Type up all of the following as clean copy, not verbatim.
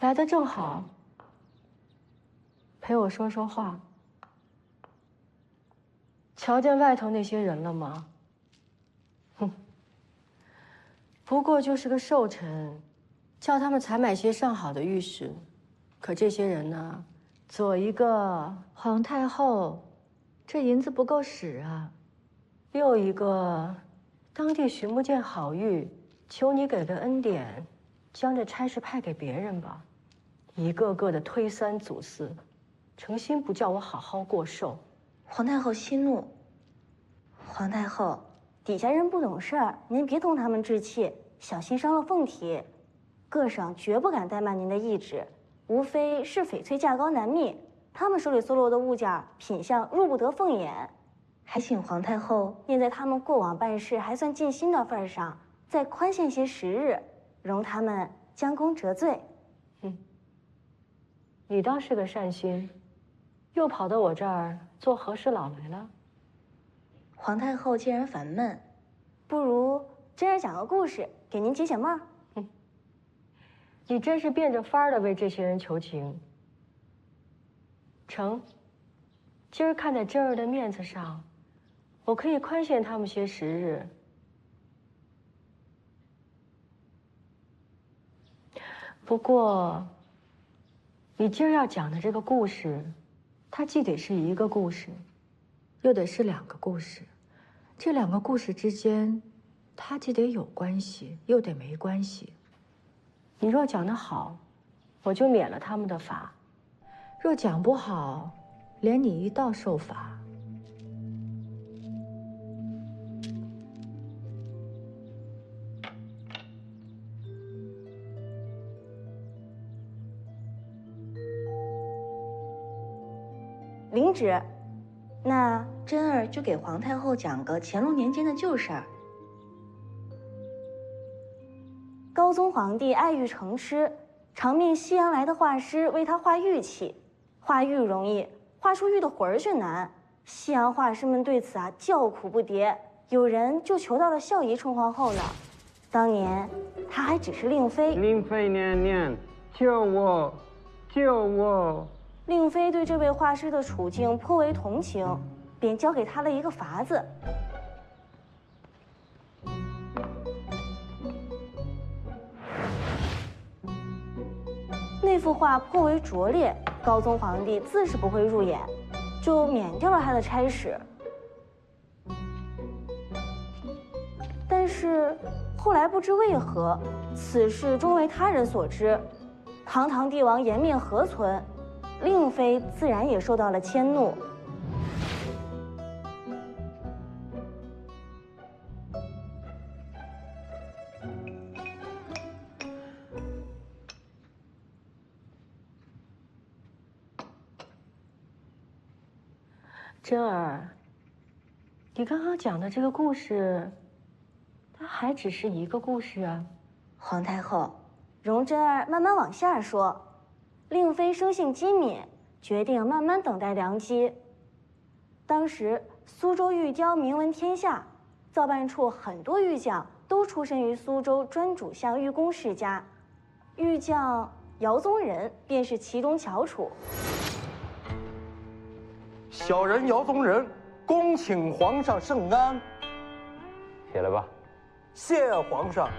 来的正好，陪我说说话。瞧见外头那些人了吗？哼，不过就是个寿辰，叫他们采买些上好的玉石。可这些人呢，左一个皇太后，这银子不够使啊；右一个当地寻不见好玉，求你给个恩典，将这差事派给别人吧。一个个的推三阻四，诚心不叫我好好过寿。皇太后息怒。皇太后，底下人不懂事儿，您别同他们置气，小心伤了凤体。各省绝不敢怠慢您的懿旨，无非是翡翠价高难觅，他们手里搜罗的物件品相入不得凤眼，还请皇太后念在他们过往办事还算尽心的份上，再宽限些时日，容他们将功折罪。你倒是个善心，又跑到我这儿做和事佬来了。皇太后既然烦闷，不如真儿讲个故事给您解解闷儿。你真是变着法儿的为这些人求情。成，今儿看在真儿的面子上，我可以宽限他们些时日。不过，你今儿要讲的这个故事，它既得是一个故事，又得是两个故事。这两个故事之间，它既得有关系，又得没关系。你若讲得好，我就免了他们的罚；若讲不好，连你一道受罚。领旨。那真儿就给皇太后讲个乾隆年间的旧事儿。高宗皇帝爱玉成痴，常命西洋来的画师为他画玉器。画玉容易，画出玉的魂儿却难。西洋画师们对此叫苦不迭，有人就求到了孝仪纯皇后呢。当年她还只是令妃。令妃娘娘，救我，救我！令妃对这位画师的处境颇为同情，便教给他了一个法子。那幅画颇为拙劣，高宗皇帝自是不会入眼，就免掉了他的差使。但是后来不知为何，此事终为他人所知。堂堂帝王颜面何存？令妃自然也受到了迁怒。真儿，你刚刚讲的这个故事，它还只是一个故事啊。皇太后，容真儿慢慢往下说。令妃生性机敏，决定慢慢等待良机。当时苏州玉雕名闻天下，造办处很多玉匠都出身于苏州专主相玉工世家，玉匠姚宗仁便是其中翘楚。小人姚宗仁，恭请皇上圣安。起来吧。谢皇上。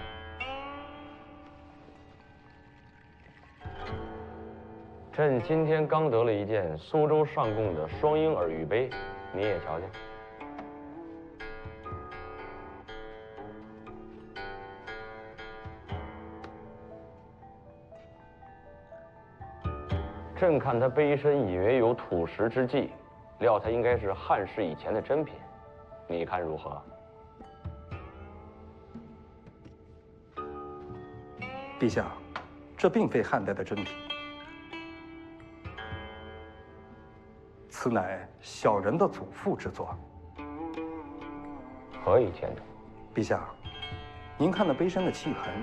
朕今天刚得了一件苏州上贡的双鹰耳玉杯，你也瞧瞧。朕看它杯身隐约有土石之迹，料它应该是汉世以前的珍品，你看如何？陛下，这并非汉代的珍品。此乃小人的祖父之作，何以见得？陛下，您看那杯身的气痕，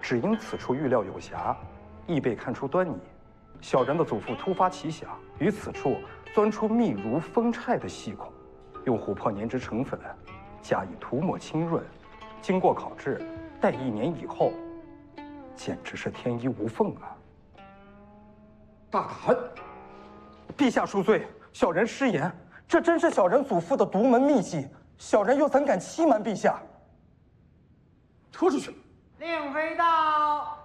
只因此处玉料有瑕，亦被看出端倪。小人的祖父突发奇想，于此处钻出密如风柴的细孔，用琥珀粘之成粉，加以涂抹清润，经过烤制，待1年以后，简直是天衣无缝啊！大胆！陛下恕罪，小人失言，这真是小人祖父的独门秘籍，小人又怎敢欺瞒陛下？拖出去！令妃到。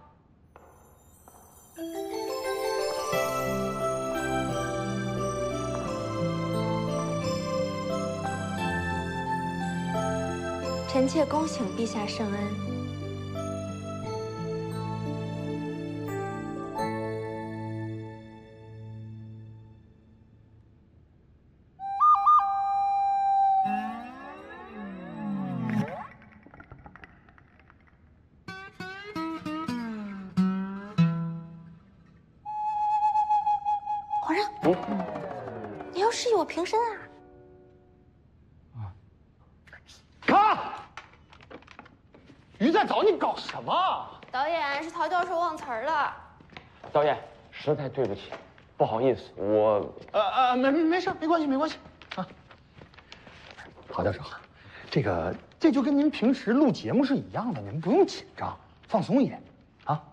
臣妾恭请陛下圣恩。皇上，你要示意我平身啊！卡！于再早，你搞什么？导演，是陶教授忘词儿了。导演，实在对不起，不好意思，我没事，没关系，没关系啊。陶教授，这就跟您平时录节目是一样的，您不用紧张，放松一点啊。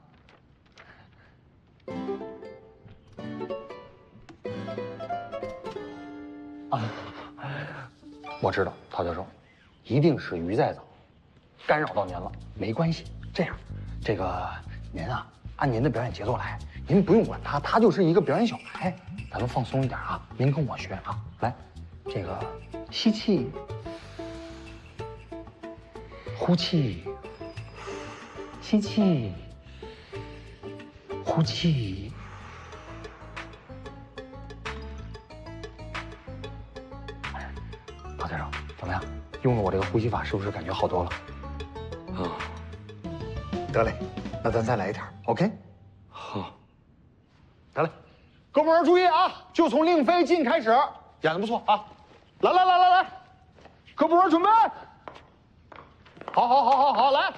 我知道，陶教授，一定是于再早干扰到您了，没关系。这样，您啊，按您的表演节奏来，您不用管他，他就是一个表演小孩，咱们放松一点啊。您跟我学啊，来，吸气，呼气，吸气，呼气。陶先生，怎么样？用了我这个呼吸法，是不是感觉好多了？啊，得嘞，那咱再来一条 ，OK？ 好，得嘞，各部门注意啊，就从令妃进开始，演得不错啊！来，各部门准备，好，来，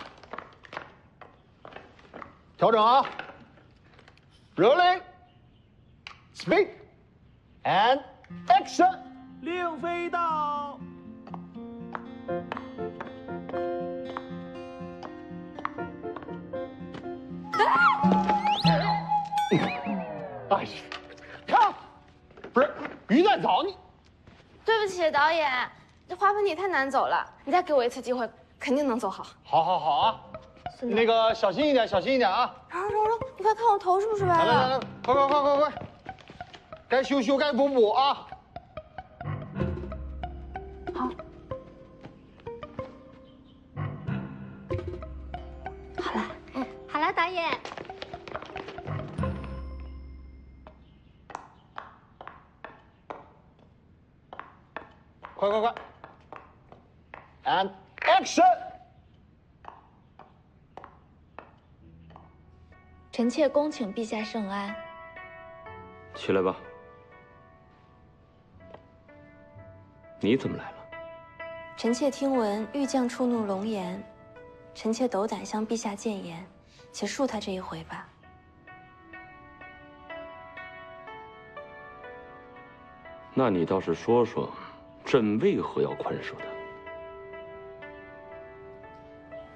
调整啊 ，Rolling, Speak, and Action。令妃到。哎呀，看，不是于再早，你对不起，导演，这花盆底太难走了，你再给我一次机会，肯定能走好。好啊，那个小心一点啊！蓉，你快看我头是不是歪了？来，快，该修，该补啊！好了，导演。快 ，and action！ 臣妾恭请陛下圣安。起来吧。你怎么来了？臣妾听闻玉将触怒龙颜，臣妾斗胆向陛下谏言，且恕他这一回吧。那你倒是说说，朕为何要宽恕他？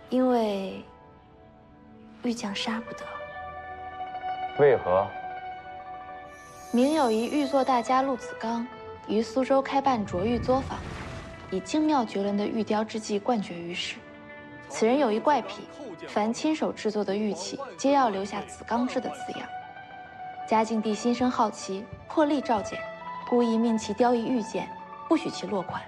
因为玉将杀不得。为何？明有一玉作大家陆子刚，于苏州开办琢玉作坊，以精妙绝伦的玉雕之技冠绝于世。此人有一怪癖，凡亲手制作的玉器，皆要留下子刚制的字样。嘉靖帝心生好奇，破例召见，故意命其雕一玉件，不许其落款。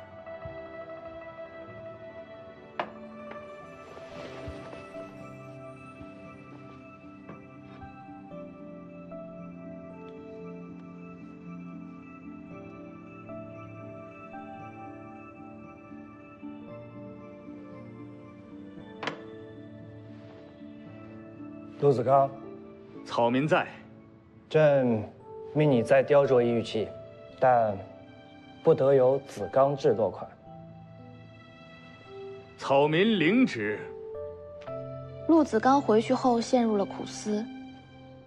陆子刚，草民在。朕命你再雕琢一玉器，但不得有子刚制落款。草民领旨。陆子刚回去后陷入了苦思，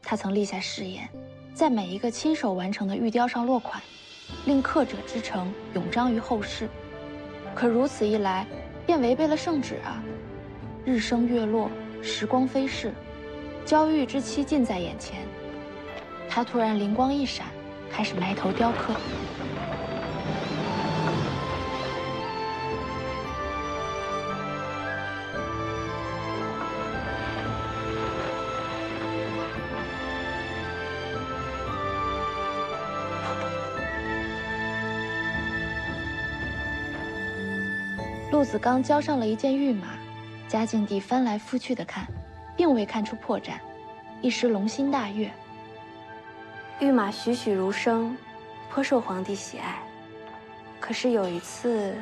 他曾立下誓言，在每一个亲手完成的玉雕上落款，令刻者之诚永彰于后世。可如此一来，便违背了圣旨啊！日升月落，时光飞逝，交玉之期近在眼前，他突然灵光一闪，开始埋头雕刻。陆子刚交上了一件玉马，嘉靖帝翻来覆去的看，并未看出破绽，一时龙心大悦。玉马栩栩如生，颇受皇帝喜爱。可是有一次，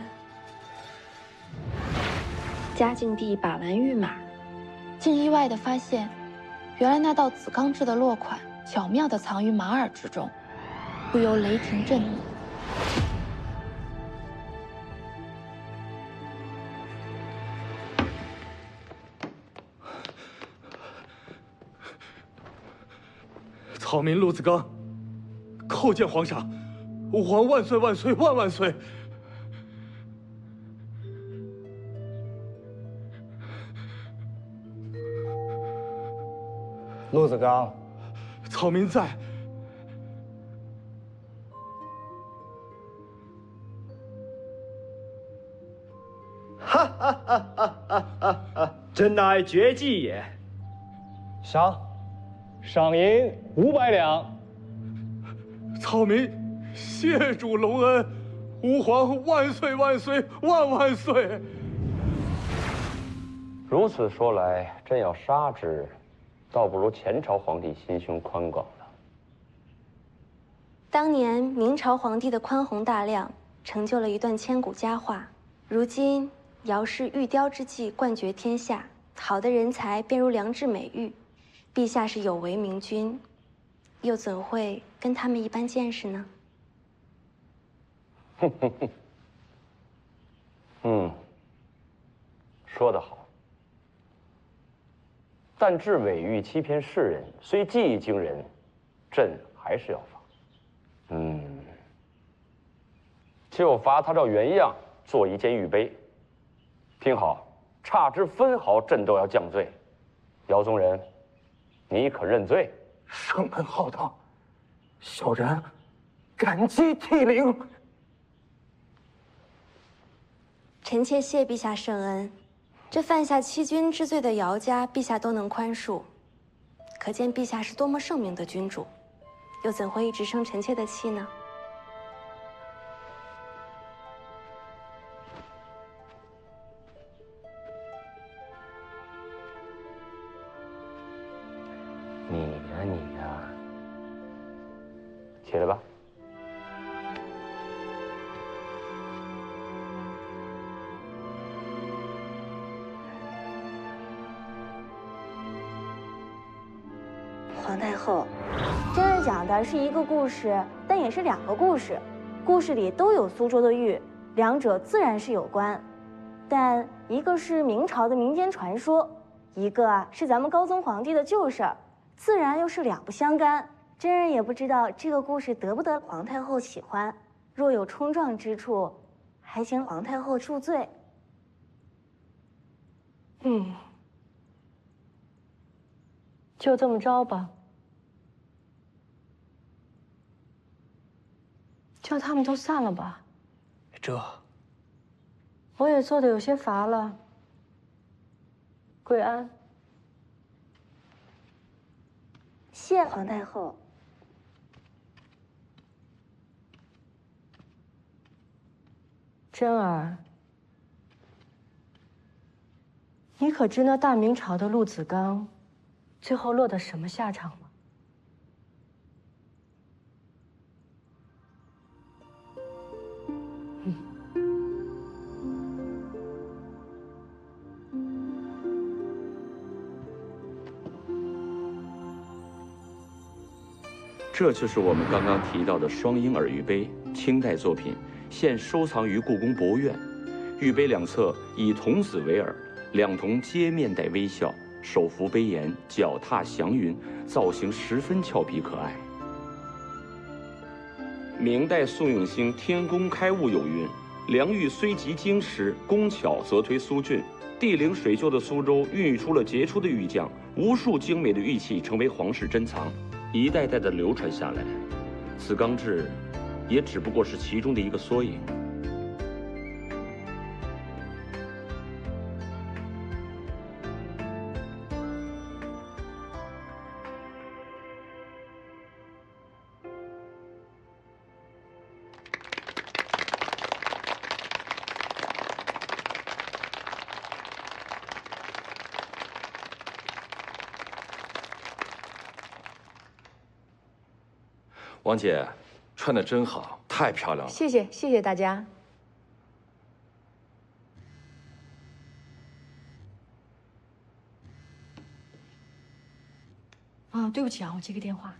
嘉靖帝把玩玉马，竟意外地发现，原来那道紫钢制的落款巧妙地藏于马耳之中，不由雷霆震怒。草民陆子刚，叩见皇上，吾皇万岁万岁万万岁！陆子刚，草民在。哈哈哈哈哈哈！真乃绝技也。赏银500两。草民谢主隆恩，吾皇万岁万岁万万岁！如此说来，朕要杀之，倒不如前朝皇帝心胸宽广了。当年明朝皇帝的宽宏大量，成就了一段千古佳话。如今尧氏玉雕之技冠绝天下，好的人才便如良质美玉。陛下是有为明君，又怎会跟他们一般见识呢？说得好。但治伪玉欺骗世人，虽技艺惊人，朕还是要防。就罚他照原样做一件玉碑。听好，差之分毫，朕都要降罪。姚宗仁，你可认罪？圣恩浩荡，小人感激涕零。臣妾谢陛下圣恩。这犯下欺君之罪的姚家，陛下都能宽恕，可见陛下是多么圣明的君主，又怎会一直生臣妾的气呢？你呀，起来吧。皇太后，真儿讲的是一个故事，但也是2个故事，故事里都有苏州的玉，两者自然是有关，但一个是明朝的民间传说，一个是咱们高宗皇帝的旧事儿，自然又是2不相干。真儿也不知道这个故事得不得皇太后喜欢，若有冲撞之处，还请皇太后恕罪。就这么着吧，叫他们都散了吧。我也做得有些乏了。跪安。谢皇太后。真儿，你可知那大明朝的陆子刚最后落得什么下场吗？这就是我们刚刚提到的双婴儿玉碑，清代作品，现收藏于故宫博物院。玉碑两侧以童子为耳，2童皆面带微笑，手扶碑沿，脚踏祥云，造型十分俏皮可爱。明代宋永兴《天工开物》有云：“良玉虽极精实，工巧则推苏峻。”地灵水秀的苏州孕育出了杰出的玉匠，无数精美的玉器成为皇室珍藏。一代代的流传下来，紫钢制也只不过是其中的一个缩影。王姐，穿的真好，太漂亮了。谢谢，谢谢大家。啊，对不起啊，我接个电话。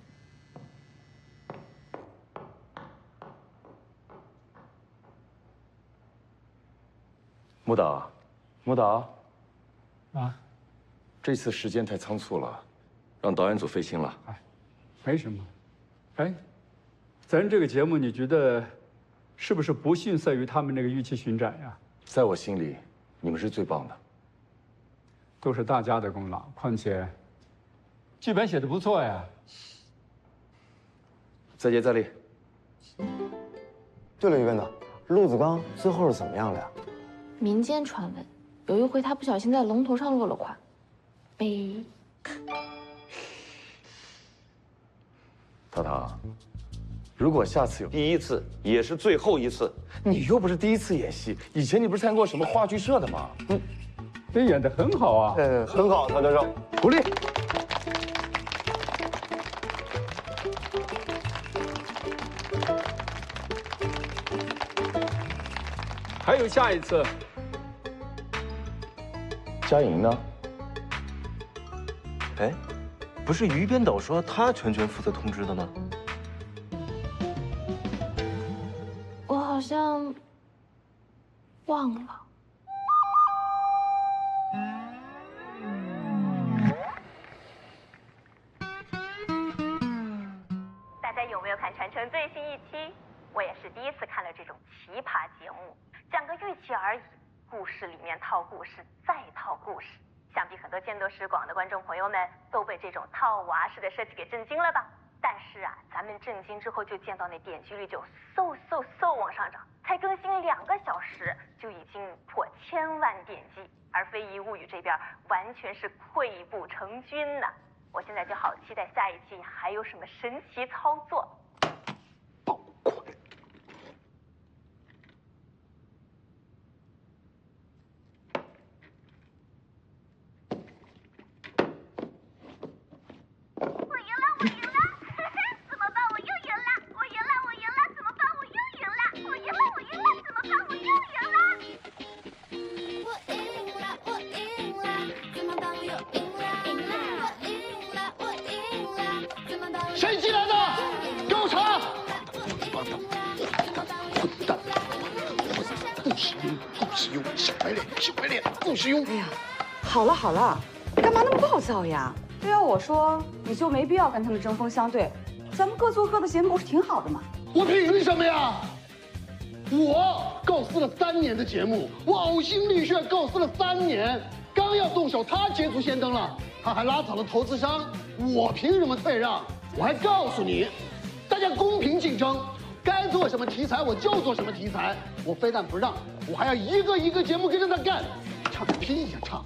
木导，木导，啊，这次时间太仓促了，让导演组费心了。没什么。哎，咱这个节目你觉得是不是不逊色于他们那个《玉器巡展》呀？在我心里，你们是最棒的。都是大家的功劳，况且剧本写的不错呀。再接再厉。对了，于编导，陆子刚最后是怎么样的呀？民间传闻，有一回他不小心在龙头上落了款，被涛涛，如果下次有第一次，也是最后一次，你又不是第一次演戏，以前你不是参加过什么话剧社的吗？这演得很好啊。很好，陶教授，鼓励。还有下一次。嘉莹呢？哎，不是于编导说他全权负责通知的吗？我好像忘了。大家有没有看《传承》最新一期？我也是第一次看了这种奇葩节目，讲个玉器而已，故事里面套故事再套故事，想必很多见多识广的观众朋友们都被这种套娃式的设计给震惊了吧？但是啊，咱们震惊之后就见到那点击率就嗖往上涨，才更新2个小时就已经破1000万点击，而《非遗物语》这边完全是溃不成军呢。我现在就好期待下一期还有什么神奇操作。谁进来的？给我查！混蛋！不实用，不实用，小白脸，小白脸，不实用！哎呀，好了好了，干嘛那么暴躁呀？对要我说，你就没必要跟他们针锋相对，咱们各做各的节目不是挺好的吗？我凭什么呀？我构思了3年的节目，我呕心沥血构思了3年，刚要动手，他捷足先登了，他还拉走了投资商，我凭什么退让？我还告诉你，大家公平竞争，该做什么题材我就做什么题材。我非但不让，我还要一个一个节目跟着他干，唱拼一下唱。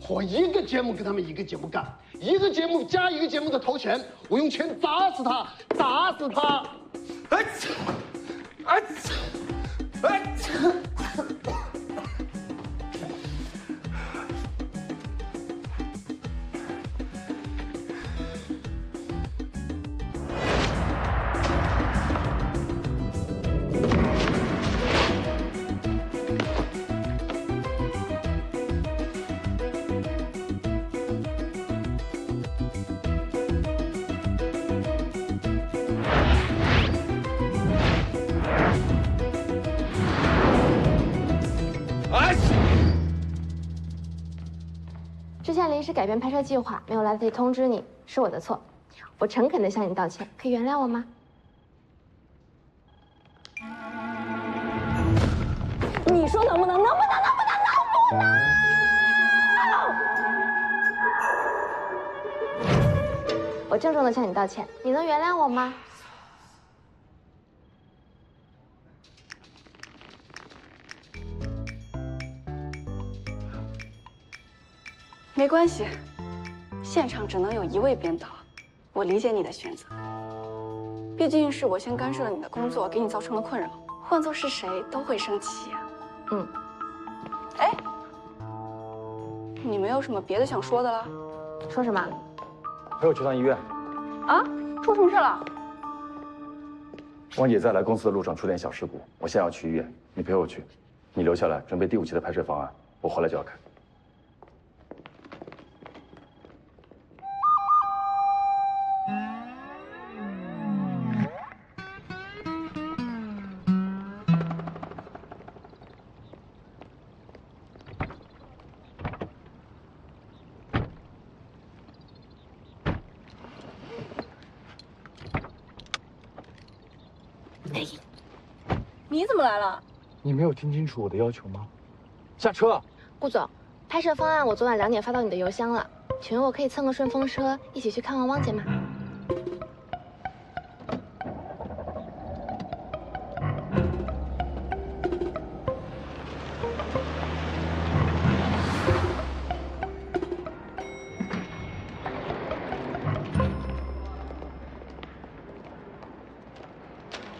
我一个节目跟他们一个节目干，一个节目加一个节目的投钱，我用钱砸死他，打死他！哎，哎，哎！之前临时改变拍摄计划，没有来得及通知你，是我的错。我诚恳地向你道歉，可以原谅我吗？你说能不能？能不能？能不能？能不能？我我郑重的向你道歉，你能原谅我吗？没关系，现场只能有一位编导，我理解你的选择。毕竟是我先干涉了你的工作，给你造成了困扰，换做是谁都会生气呀。哎，你没有什么别的想说的了？说什么？陪我去趟医院。啊？出什么事了？汪姐在来公司的路上出点小事故，我现在要去医院，你陪我去，你留下来准备第5期的拍摄方案，我回来就要看。你怎么来了？你没有听清楚我的要求吗？下车。顾总，拍摄方案我昨晚2点发到你的邮箱了，请问我可以蹭个顺风车一起去看望汪姐吗？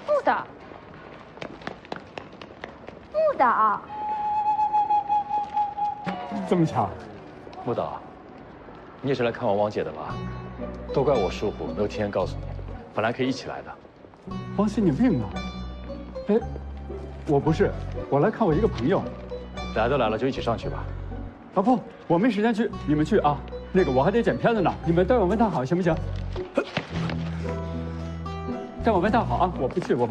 木导，木导，这么巧？木导，你也是来看望汪姐的吧？都怪我疏忽，没有提前告诉你，本来可以一起来的。汪希，你病了？哎，我不是，我来看我一个朋友。来都来了，就一起上去吧。啊不，我没时间去，你们去啊。那个我还得剪片子呢，你们待我问他好，行不行？待我问他好啊，我不去，我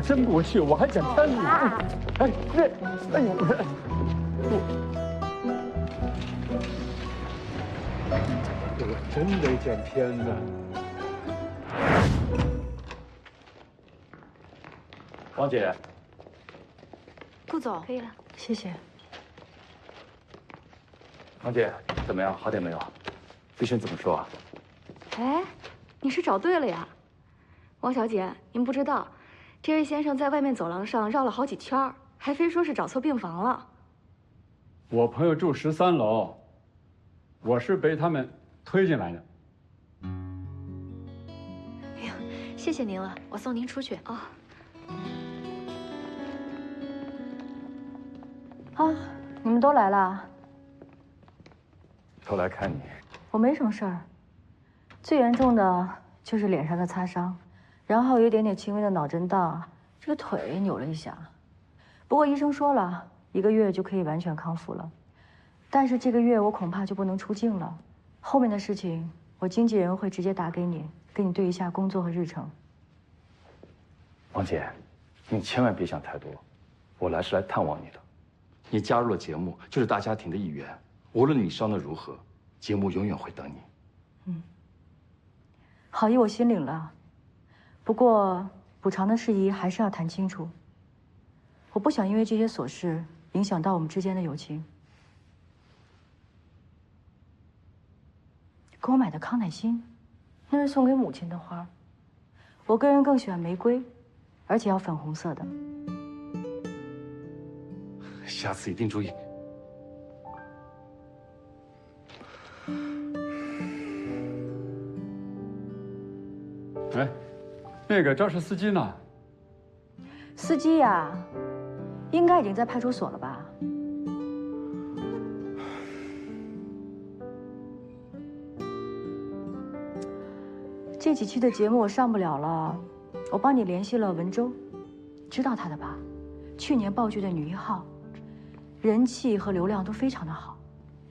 真不去，我还剪片子呢。哎，哎呦，我真得剪片子。汪姐，顾总，可以了，谢谢。汪姐怎么样？好点没有？医生怎么说啊？哎，你是找对了呀，汪小姐，您不知道，这位先生在外面走廊上绕了好几圈，还非说是找错病房了。我朋友住13楼，我是被他们推进来的。哎呀，谢谢您了，我送您出去啊。啊，你们都来了。都来看你。我没什么事儿，最严重的就是脸上的擦伤，然后有一点点轻微的脑震荡，这个腿扭了一下。不过医生说了，1个月就可以完全康复了。但是这个月我恐怕就不能出镜了，后面的事情我经纪人会直接打给你，跟你对一下工作和日程。汪姐，你千万别想太多，我来是来探望你的。你加入了节目，就是大家庭的一员。无论你伤得如何，节目永远会等你。好意我心领了，不过补偿的事宜还是要谈清楚。我不想因为这些琐事影响到我们之间的友情。给我买的康乃馨，那是送给母亲的花。我个人更喜欢玫瑰，而且要粉红色的。下次一定注意。哎，那个肇事司机呢？司机呀，应该已经在派出所了吧？这几期的节目我上不了了，我帮你联系了文州，知道她的吧？去年爆剧的女1号，人气和流量都非常的好，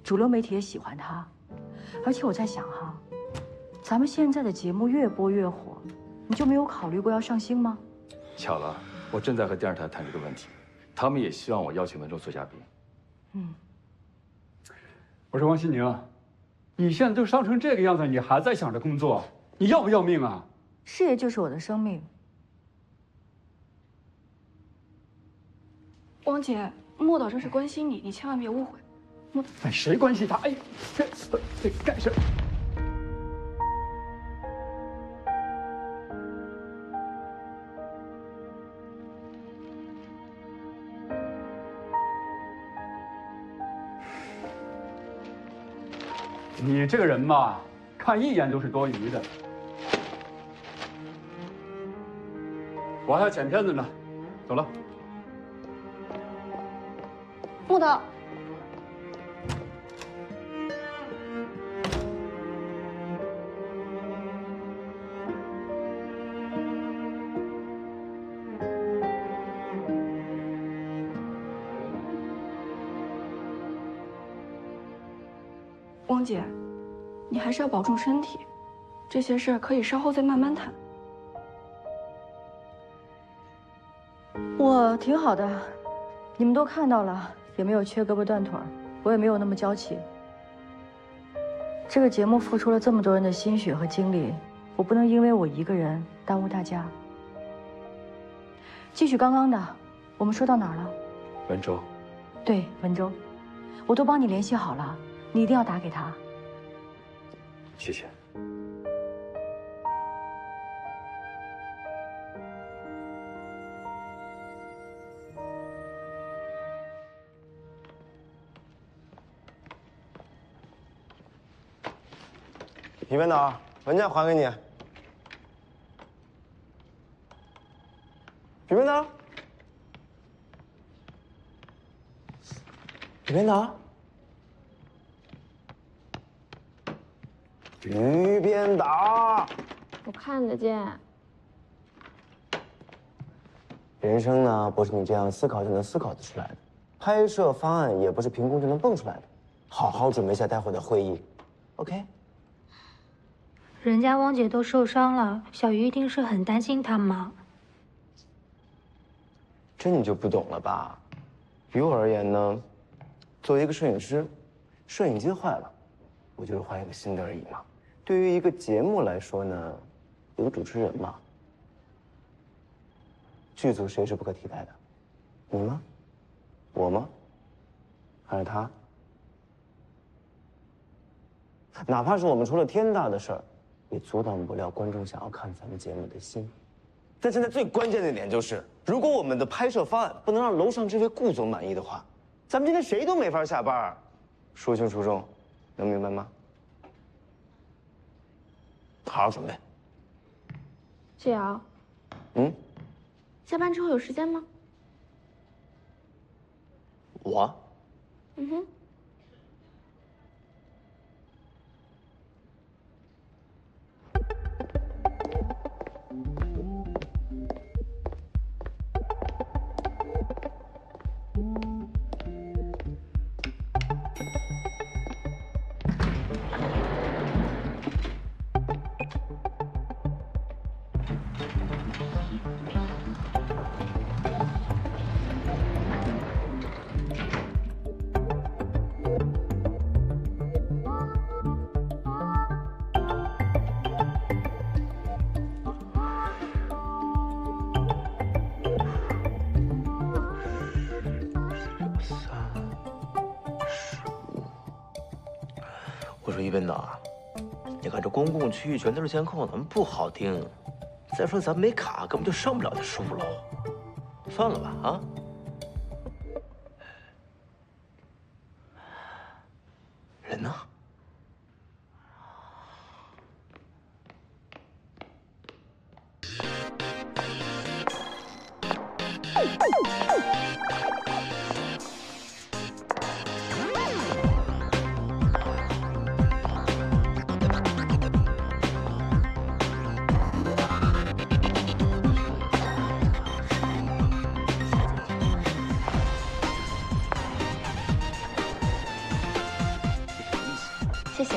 主流媒体也喜欢她。而且我在想哈，咱们现在的节目越播越火，你就没有考虑过要上星吗？巧了，我正在和电视台谈这个问题，他们也希望我邀请文州做嘉宾。我说汪希宁，你现在都伤成这个样子，你还在想着工作，你要不要命啊？事业就是我的生命。汪姐，莫导这是关心你，你千万别误会。哎，谁关心他？哎，这干什么？你这个人嘛，看一眼都是多余的。我还要剪片子呢，走了。木头。汪姐，你还是要保重身体，这些事儿可以稍后再慢慢谈。我挺好的，你们都看到了，也没有缺胳膊断腿儿，我也没有那么娇气。这个节目付出了这么多人的心血和精力，我不能因为我一个人耽误大家。继续刚刚的，我们说到哪儿了？文州。对，文州，我都帮你联系好了，你一定要打给他。谢谢。于编导，文件还给你。于编导，于编导，于编导，我看得见。人生呢，不是你这样思考就能思考得出来的，拍摄方案也不是凭空就能蹦出来的。好好准备一下待会的会议 ，OK？ 人家汪姐都受伤了，小鱼一定是很担心她嘛。这你就不懂了吧？于我而言呢，作为一个摄影师，摄影机坏了，我就是换一个新的而已嘛。对于一个节目来说呢，有个主持人嘛，剧组谁是不可替代的？你吗？我吗？还是他？哪怕是我们出了天大的事儿，也阻挡不了观众想要看咱们节目的心。但现在最关键的一点就是，如果我们的拍摄方案不能让楼上这位顾总满意的话，咱们今天谁都没法下班。孰轻孰重，能明白吗？好好准备。谢瑶，下班之后有时间吗？我？嗯哼。我说于编导啊，你看这公共区域全都是监控，咱们不好盯。再说咱没卡，根本就上不了那15楼。算了吧，啊。人呢？谢谢。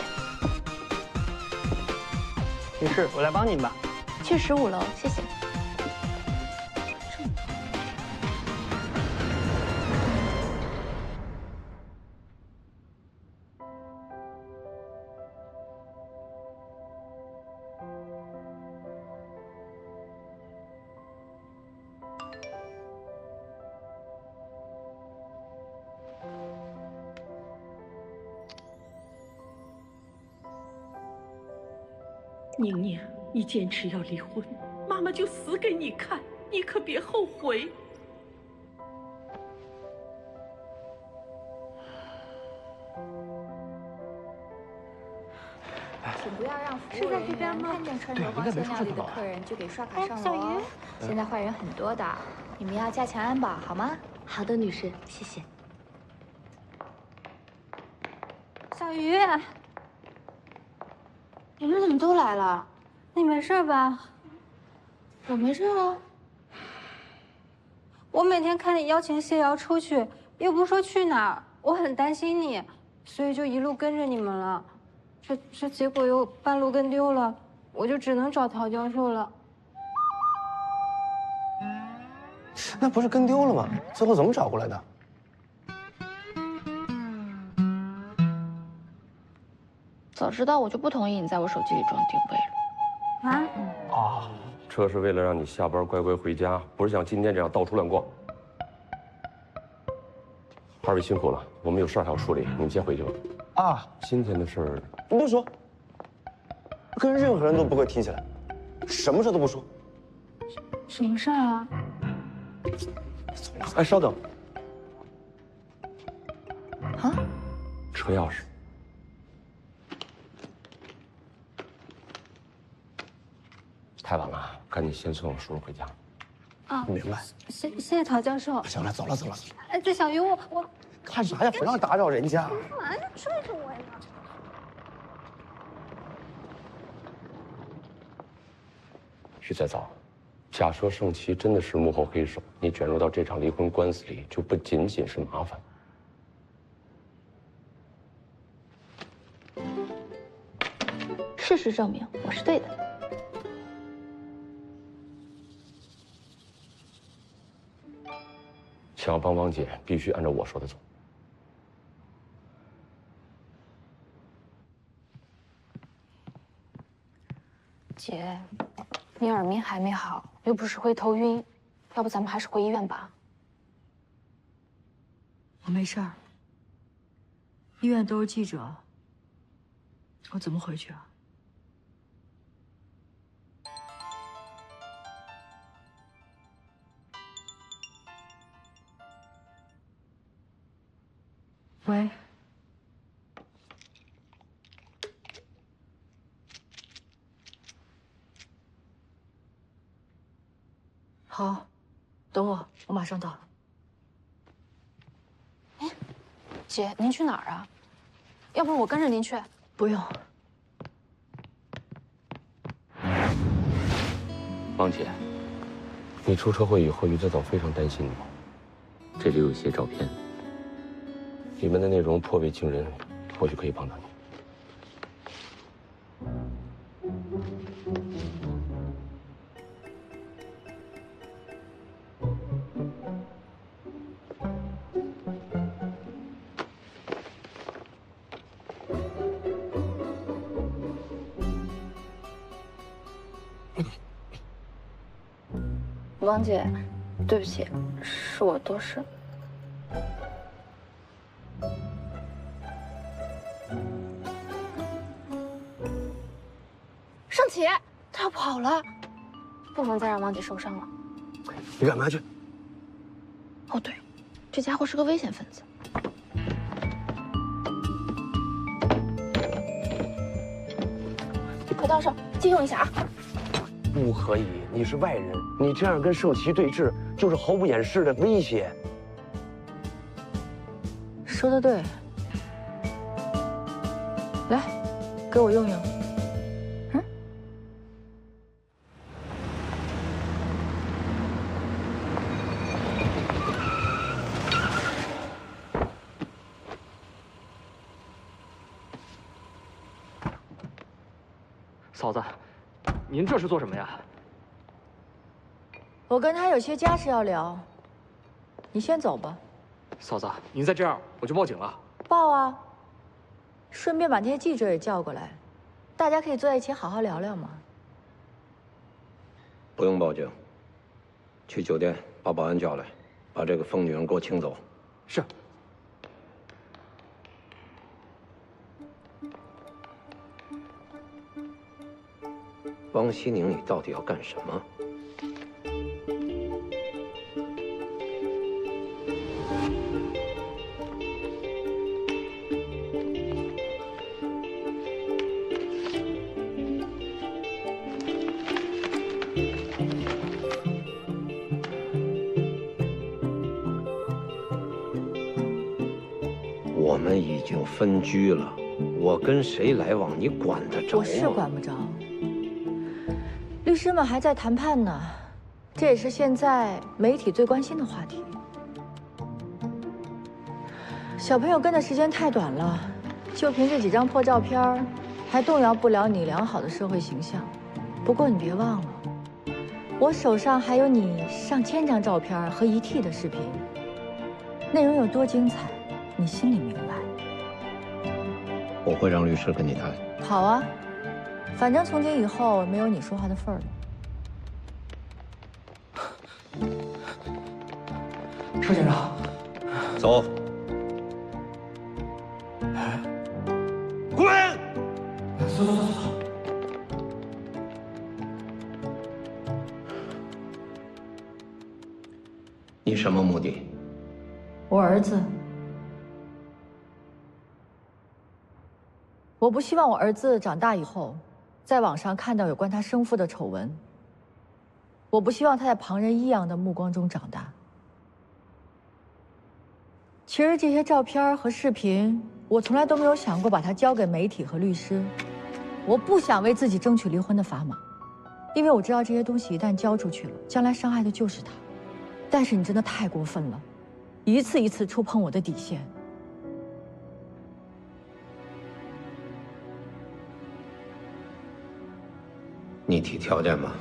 没事，我来帮你吧。去15楼，谢谢。宁宁，你坚持要离婚，妈妈就死给你看，你可别后悔。不要让服务人员看见穿着光鲜亮丽的客人就给刷卡上楼哦。现在坏人很多的，你们要加强安保，好吗？好的，女士，谢谢。小鱼，你们怎么都来了？你没事吧？我没事啊。我每天看你邀请谢瑶出去，又不说去哪儿，我很担心你，所以就一路跟着你们了。这结果又半路跟丢了，我就只能找陶教授了。那不是跟丢了吗？最后怎么找过来的？早知道我就不同意你在我手机里装定位了。啊，这是为了让你下班乖乖回家，不是像今天这样到处乱逛。二位辛苦了，我们有事还要处理，你们先回去吧。啊，今天的事儿不说，跟任何人都不会提起来，什么事都不说。什么事啊？哎，稍等。啊？车钥匙。太晚了，赶紧先送叔叔回家。啊，明白。谢谢陶教授。行了，走了。哎，这小鱼，我干啥呀？不让打扰人家。干嘛呀？追着我呀？徐再造，假设盛琦真的是幕后黑手，你卷入到这场离婚官司里，就不仅仅是麻烦。事实证明我是对的。想要帮王姐，必须按照我说的走。姐，你耳鸣还没好，又不是会头晕，要不咱们还是回医院吧？我没事儿。医院都是记者，我怎么回去啊？喂。好，等我，我马上到。姐，您去哪儿啊？要不我跟着您去？不用。王姐，你出车祸以后，于再造非常担心你。这里有一些照片，里面的内容颇为惊人，或许可以帮到你。王姐，对不起，是我多事。盛琦，他要跑了，不能再让王姐受伤了。你干嘛去？哦对，这家伙是个危险分子。何教授，借用一下啊。不可以，你是外人，你这样跟盛琦对峙，就是毫不掩饰的威胁。说得对，来，给我用用。嫂子，您这是做什么呀？我跟他有些家事要聊，你先走吧。嫂子，您再这样，我就报警了。报啊！顺便把那些记者也叫过来，大家可以坐在一起好好聊聊嘛。不用报警，去酒店把保安叫来，把这个疯女人给我请走。是。汪西宁，你到底要干什么？们已经分居了，我跟谁来往你管得着吗？我是管不着。律师们还在谈判呢，这也是现在媒体最关心的话题。小朋友跟的时间太短了，就凭这几张破照片，还动摇不了你良好的社会形象。不过你别忘了，我手上还有你上千张照片和1T的视频，内容有多精彩，你心里明白。我会让律师跟你谈。好啊，反正从今以后没有你说话的份儿了。邵检长，走。滚！走走走走。你什么目的？我儿子，我不希望我儿子长大以后，在网上看到有关他生父的丑闻。我不希望他在旁人异样的目光中长大。其实这些照片和视频，我从来都没有想过把它交给媒体和律师。我不想为自己争取离婚的砝码，因为我知道这些东西一旦交出去了，将来伤害的就是他。但是你真的太过分了，一次一次触碰我的底线。你提条件吧。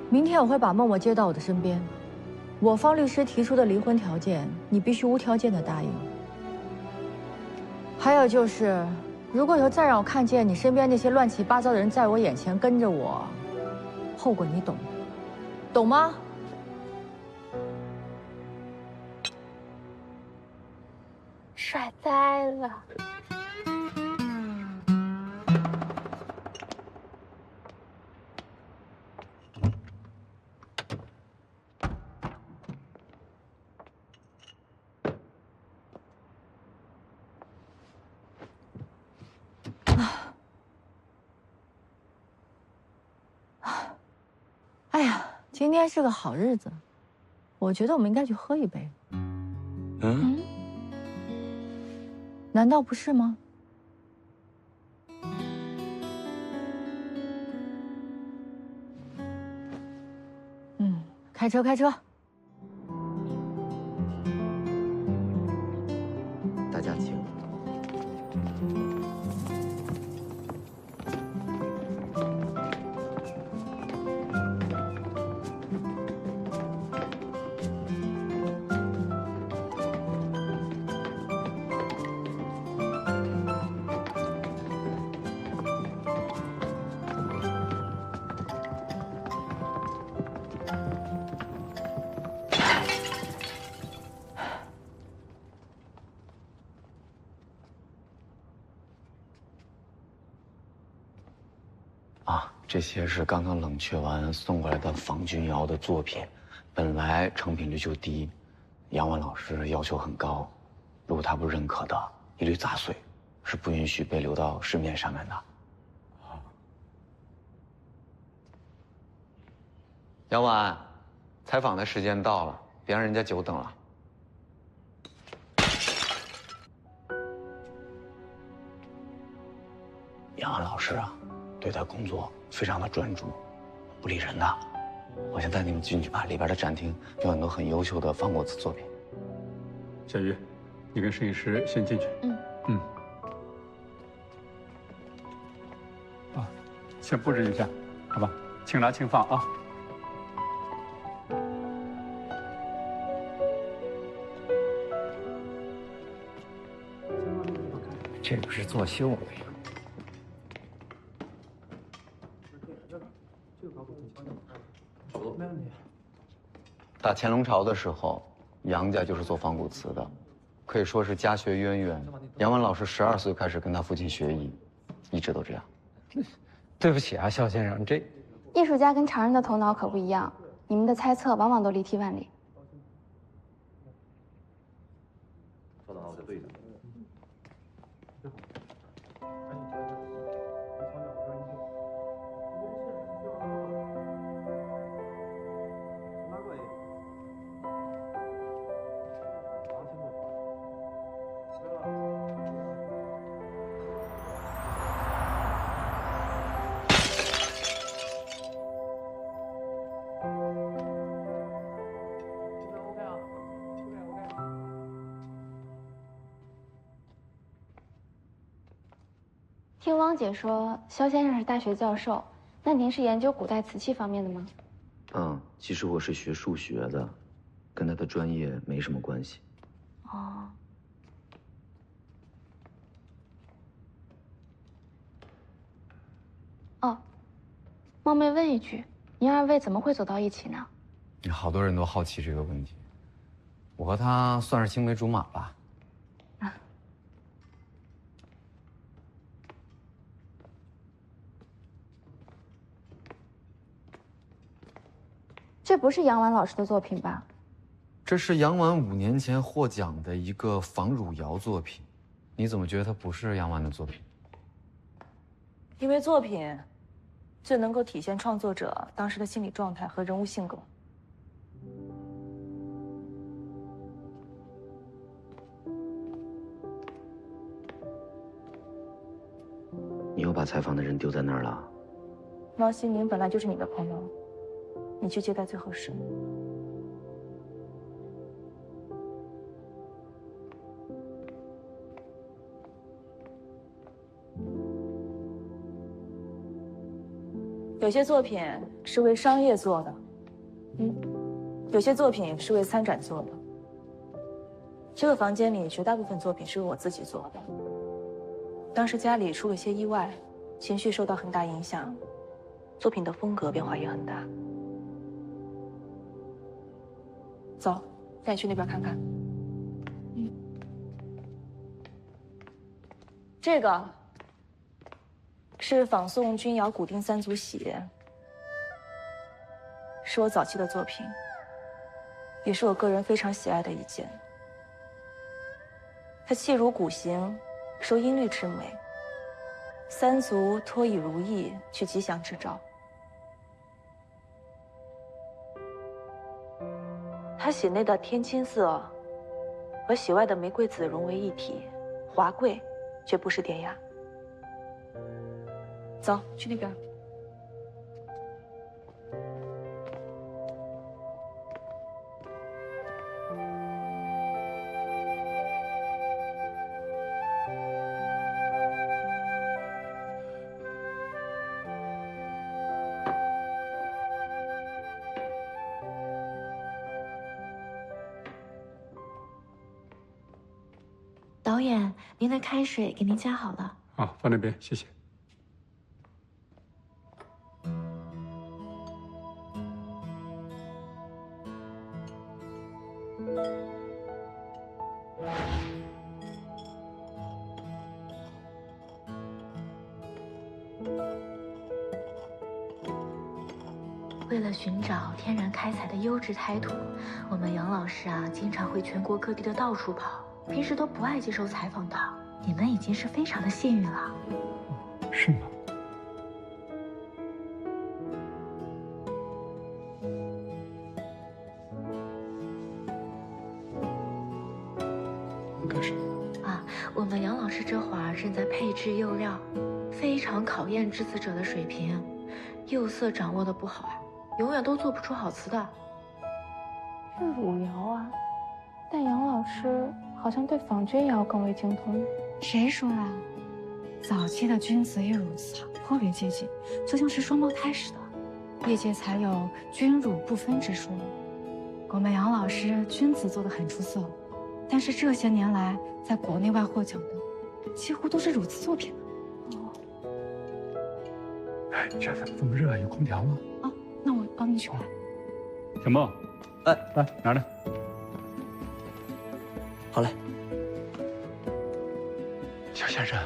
明天我会把默默接到我的身边，我方律师提出的离婚条件，你必须无条件的答应。还有就是，如果以后再让我看见你身边那些乱七八糟的人在我眼前跟着我，后果你懂，懂吗？帅呆了。哎呀，今天是个好日子，我觉得我们应该去喝一杯。嗯？难道不是吗？开车，开车。大家请。这些是刚刚冷却完送过来的仿钧窑的作品，本来成品率就低，杨万老师要求很高，如果他不认可的，一律砸碎，是不允许被流到市面上面的。杨婉，采访的时间到了，别让人家久等了。杨安老师啊，对待工作非常的专注，不理人的。我先带你们进去吧，里边的展厅有很多很优秀的仿果瓷作品。小鱼，你跟摄影师先进去。先布置一下，好吧？请拿请放啊。这不是作秀的呀。没问题。打乾隆朝的时候，杨家就是做仿古瓷的，可以说是家学渊源。杨万老师12岁开始跟他父亲学艺，一直都这样。对不起啊，肖先生，这艺术家跟常人的头脑可不一样，你们的猜测往往都离题万里。说得好，就对的。听汪姐说，萧先生是大学教授，那您是研究古代瓷器方面的吗？其实我是学数学的，跟他的专业没什么关系。哦。哦，冒昧问一句，您二位怎么会走到一起呢？好多人都好奇这个问题。我和他算是青梅竹马吧。这不是杨婉老师的作品吧？这是杨婉5年前获奖的一个仿汝窑作品，你怎么觉得它不是杨婉的作品？因为作品最能够体现创作者当时的心理状态和人物性格。你又把采访的人丢在那儿了？王希宁本来就是你的朋友，你去接待最合适。有些作品是为商业做的，有些作品是为参展做的。这个房间里绝大部分作品是为我自己做的。当时家里出了些意外，情绪受到很大影响，作品的风格变化也很大。走，带你去那边看看。这个是仿宋钧窑古丁3组喜，是我早期的作品，也是我个人非常喜爱的一件。它器如古形，受音律之美，3足托以如意，去吉祥之兆。它喜内的天青色和喜外的玫瑰紫融为一体，华贵却不失典雅。走，去那边。导演，您的开水给您加好了。好，放那边，谢谢。为了寻找天然开采的优质胎土，我们杨老师啊，经常会全国各地的到处跑，平时都不爱接受采访的。你们已经是非常的幸运了。是吗？干什么？啊，我们杨老师这会儿正在配制釉料，非常考验制瓷者的水平，釉色掌握的不好啊，永远都做不出好瓷的。是汝窑啊，但杨老师好像对仿钧窑更为精通。谁说啊？早期的钧瓷与汝瓷颇为接近，就像是双胞胎似的，业界才有钧汝不分之说。我们杨老师钧瓷做得很出色，但是这些年来在国内外获奖的几乎都是汝瓷作品呢。哎，这怎么这么热？有空调吗？哦，那我帮你取来。小梦，哎，来拿着。好嘞。肖先生，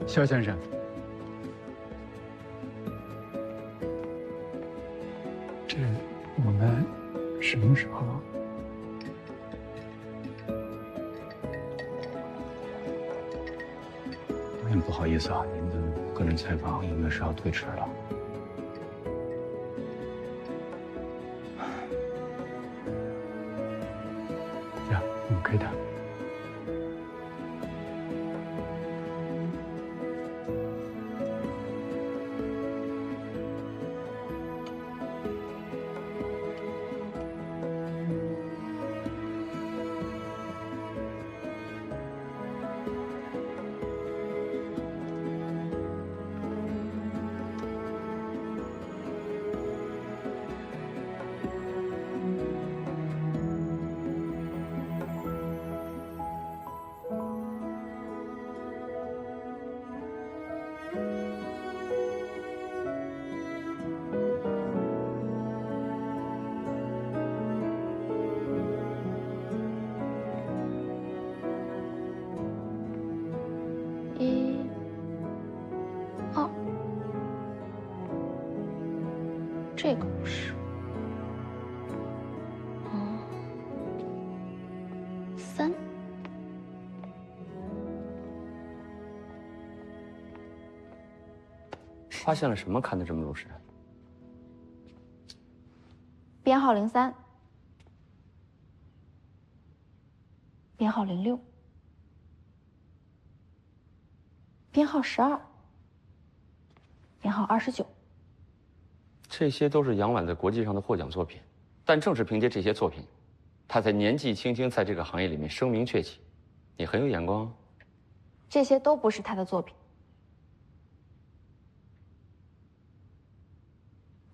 肖先生，这我们什么时候？很不好意思啊，您的个人采访应该是要推迟了。这样，我们可以谈。这个不是。3。发现了什么？看得这么入神？编号03，编号06，编号12，编号29。这些都是杨婉在国际上的获奖作品，但正是凭借这些作品，她才年纪轻轻在这个行业里面声名鹊起。你很有眼光。这些都不是他的作品。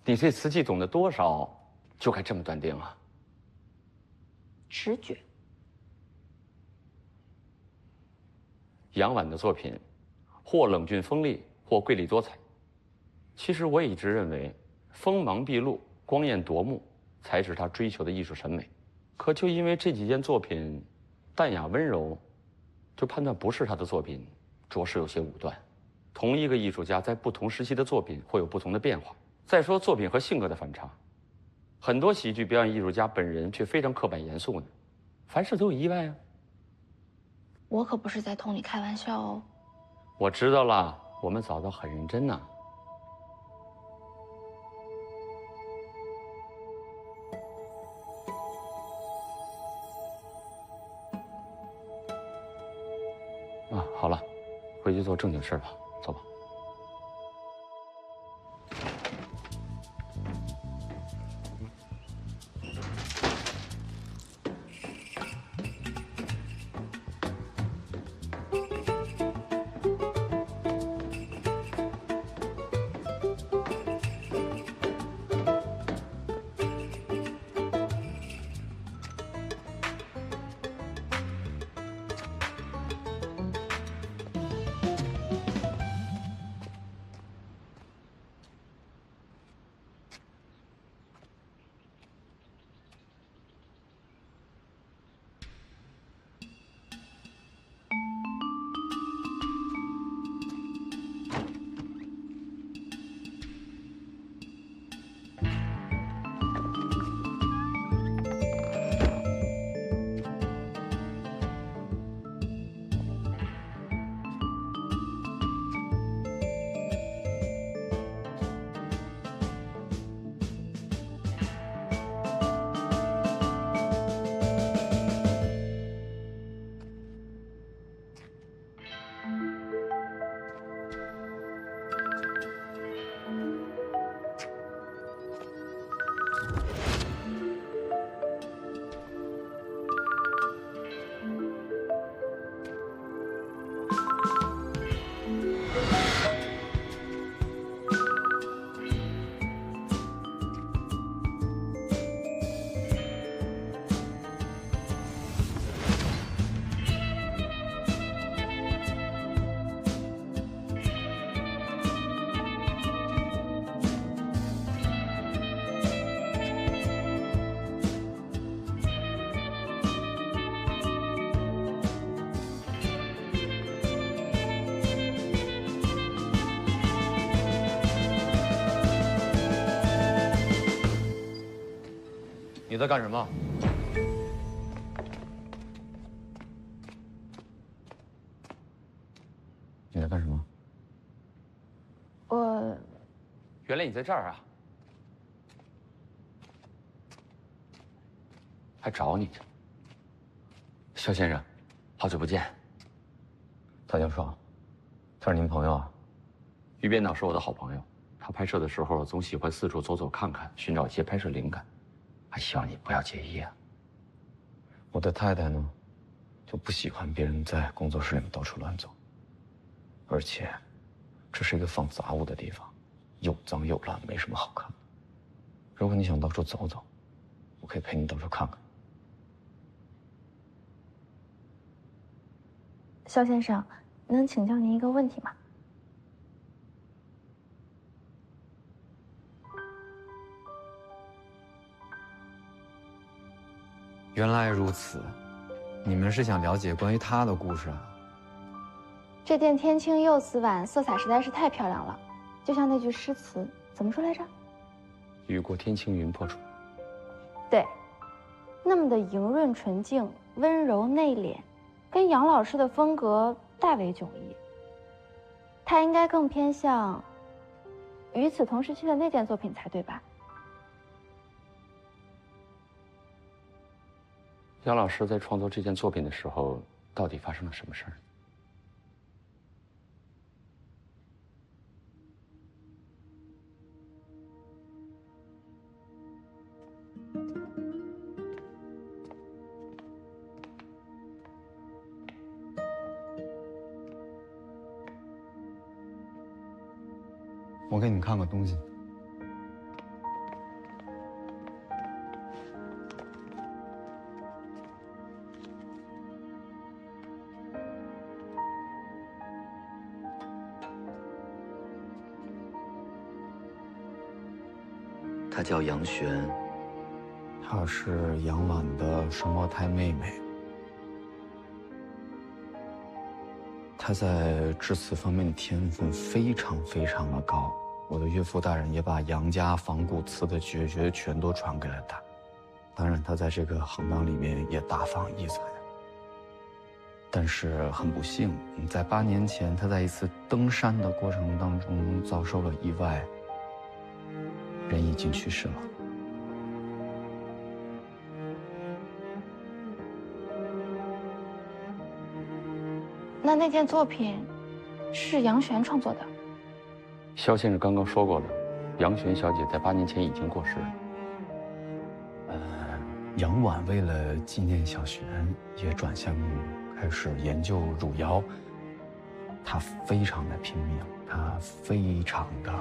你对瓷器懂得多少，就该这么断定啊？直觉。杨婉的作品，或冷峻锋利，或瑰丽多彩。其实我也一直认为，锋芒毕露、光艳夺目，才是他追求的艺术审美。可就因为这几件作品淡雅温柔，就判断不是他的作品，着实有些武断。同一个艺术家在不同时期的作品会有不同的变化。再说作品和性格的反差，很多喜剧表演艺术家本人却非常刻板严肃呢，凡事都有意外啊。我可不是在同你开玩笑哦。我知道了，我们早都很认真呢。啊，好了，回去做正经事吧，走吧。你在干什么？你在干什么？我……原来你在这儿啊！还找你呢。肖先生，好久不见。唐教授，他是您朋友啊？于编导是我的好朋友，他拍摄的时候总喜欢四处走走看看，寻找一些拍摄灵感。还希望你不要介意啊。我的太太呢，就不喜欢别人在工作室里面到处乱走，而且这是一个放杂物的地方，又脏又乱，没什么好看的。如果你想到处走走，我可以陪你到处看看。肖先生，能请教您一个问题吗？原来如此，你们是想了解关于他的故事啊？这件天青釉瓷碗色彩实在是太漂亮了，就像那句诗词，怎么说来着？雨过天晴云破处。对，那么的莹润纯净、温柔内敛，跟杨老师的风格大为迥异。他应该更偏向与此同时期的那件作品才对吧？杨老师在创作这件作品的时候，到底发生了什么事儿？我给你看个东西。她叫杨璇，她是杨婉的双胞胎妹妹。她在致辞方面的天分非常的高，我的岳父大人也把杨家仿古瓷的绝学全都传给了她。当然，她在这个行当里面也大放异彩。但是很不幸，在8年前，她在一次登山的过程当中遭受了意外，人已经去世了。那件作品是杨璇创作的。肖先生刚刚说过了，杨璇小姐在8年前已经过世了。杨婉为了纪念小璇，也转向开始研究汝窑。她非常的拼命，她非常的。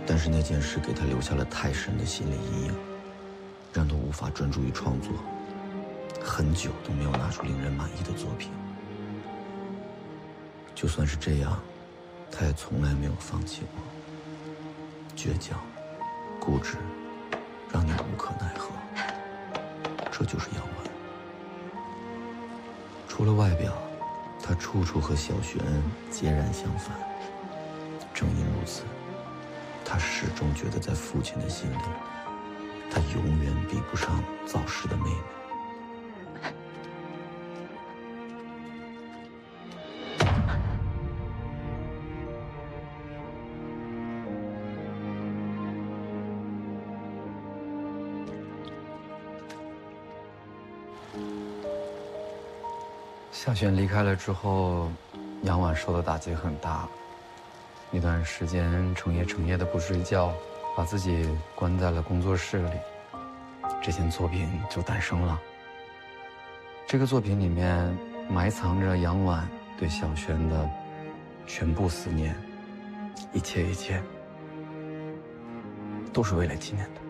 但是那件事给她留下了太深的心理阴影，让她无法专注于创作，很久都没有拿出令人满意的作品。就算是这样，她也从来没有放弃过。倔强、固执，让你无可奈何。这就是杨婉。除了外表，她处处和小璇截然相反。正因如此，她始终觉得在父亲的心里，她永远比不上早逝的妹妹。夏璇离开了之后，杨婉受的打击很大。那段时间成夜的不睡觉，把自己关在了工作室里。这件作品就诞生了。这个作品里面埋藏着杨婉对小璇的全部思念，一切都是为了纪念她。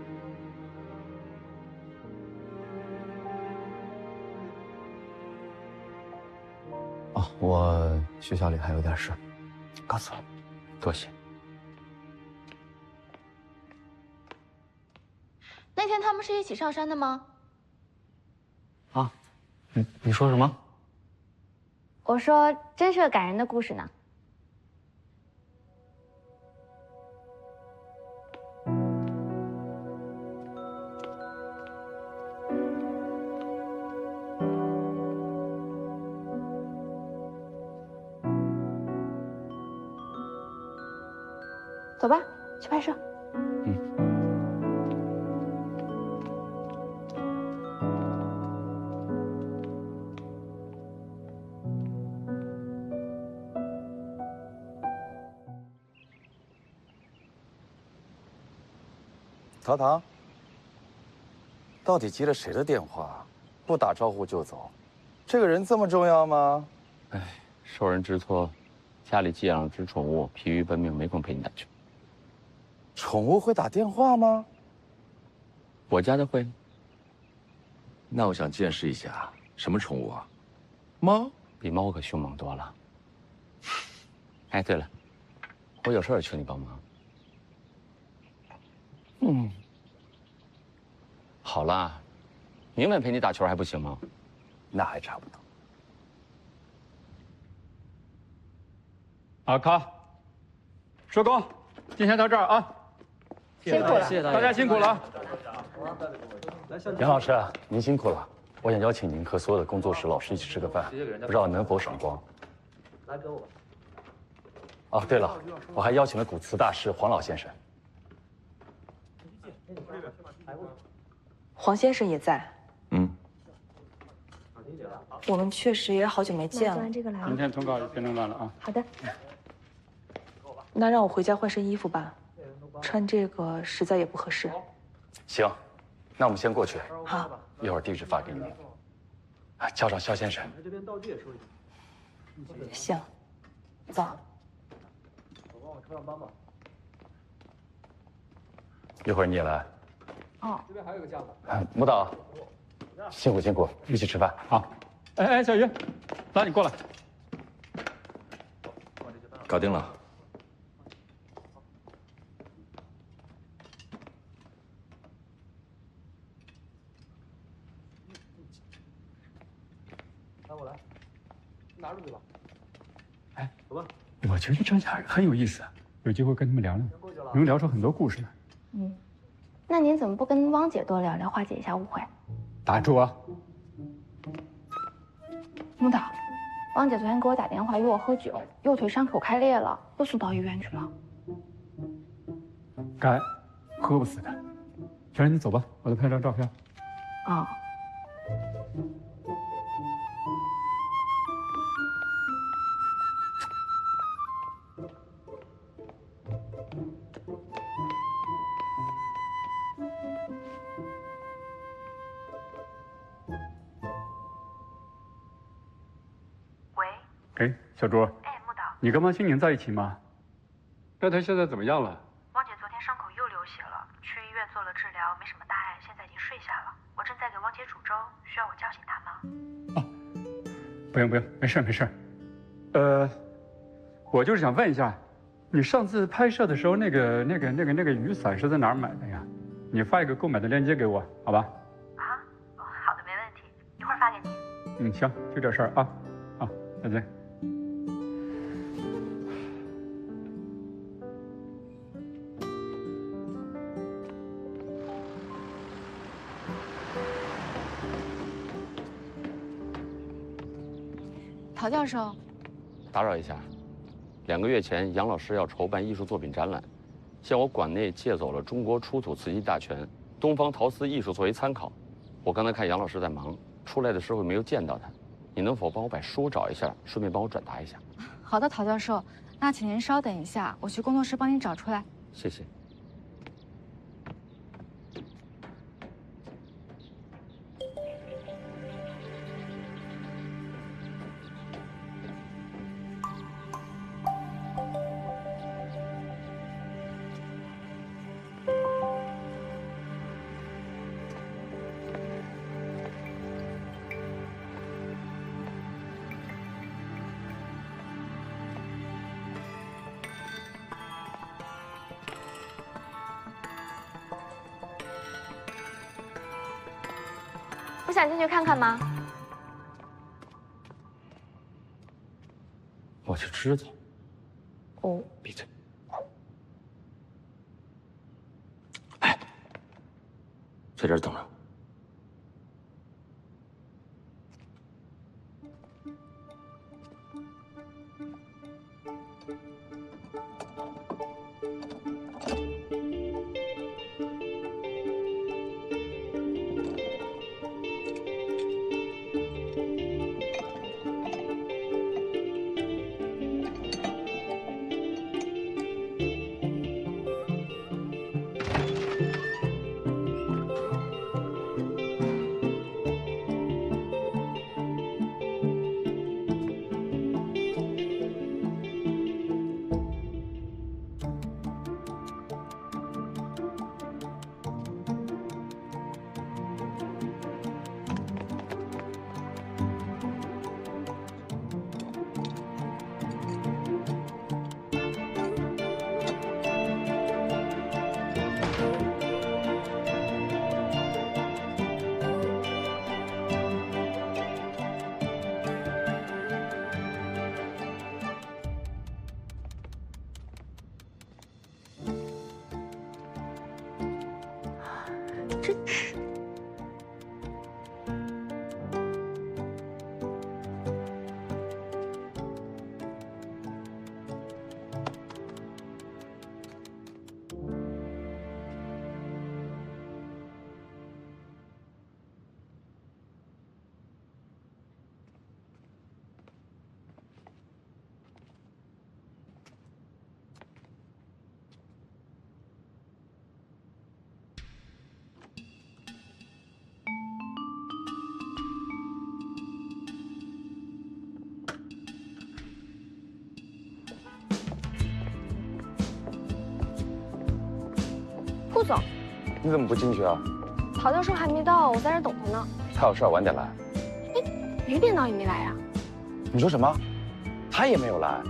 哦，我学校里还有点事，告辞了。多谢。那天他们是一起上山的吗？啊，你说什么？我说，真是个感人的故事呢。走吧，去拍摄。陶唐，到底接了谁的电话？不打招呼就走，这个人这么重要吗？哎，受人之托，家里寄养了只宠物，疲于奔命，没空陪你打球。宠物会打电话吗？我家的会。那我想见识一下，什么宠物啊？猫？比猫可凶猛多了。哎，对了，我有事儿求你帮忙。好了，明晚陪你打球还不行吗？那还差不多。阿卡，收工，今天到这儿啊。辛苦了，谢谢大家辛苦了。杨老师，您辛苦了。我想邀请您和所有的工作室老师一起吃个饭，不知道能否赏光。来给我。哦，对了，我还邀请了古瓷大师黄老先生。黄先生也在。嗯。我们确实也好久没见了。今天通告就别弄乱了啊。好的。那让我回家换身衣服吧，穿这个实在也不合适。行，那我们先过去。好，一会儿地址发给您。啊，叫上肖先生。行，走。一会儿你也来。哦。这边还有个架子。舞蹈，辛苦辛苦，一起吃饭。好。哎，小鱼，来你过来。搞定了。来，我来，拿着对吧？哎，走吧。我觉得这家很有意思，有机会跟他们聊聊，能聊出很多故事来。嗯，那您怎么不跟汪姐多聊聊，化解一下误会？打住啊！木导，汪姐昨天给我打电话约我喝酒，右腿伤口开裂了，又送到医院去了。该，喝不死的。小冉，你走吧，我再拍张照片。哦。哎，小朱。哎，木导，你跟王心宁在一起吗？那她现在怎么样了？汪姐昨天伤口又流血了，去医院做了治疗，没什么大碍，现在已经睡下了。我正在给汪姐煮粥，需要我叫醒她吗？不用，没事没事。我就是想问一下，你上次拍摄的时候那个雨伞是在哪儿买的呀？你发一个购买的链接给我，好吧？啊，好的，没问题，一会儿发给你。嗯，行，就这事儿啊，好，再见。陶教授，打扰一下，2个月前杨老师要筹办艺术作品展览，向我馆内借走了中国出土瓷器大全、东方陶瓷艺术作为参考。我刚才看杨老师在忙，出来的时候没有见到他。你能否帮我把书找一下，顺便帮我转达一下？好的，陶教授，那请您稍等一下，我去工作室帮您找出来。谢谢。不想进去看看吗？我去知道。哦，闭嘴。在这儿等着。真是。顾总，你怎么不进去啊？陶教授还没到，我在这等他呢。他有事儿，晚点来。于编导也没来呀？你说什么？他也没有来。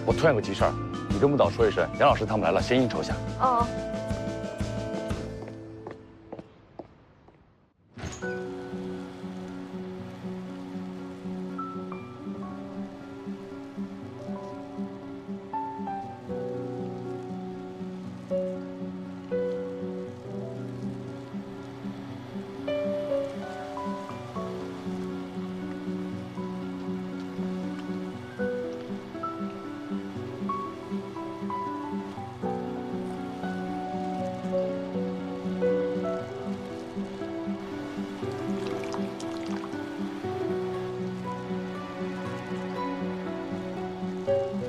我突然有个急事儿，你跟舞蹈说一声，杨老师他们来了，先应酬下。哦。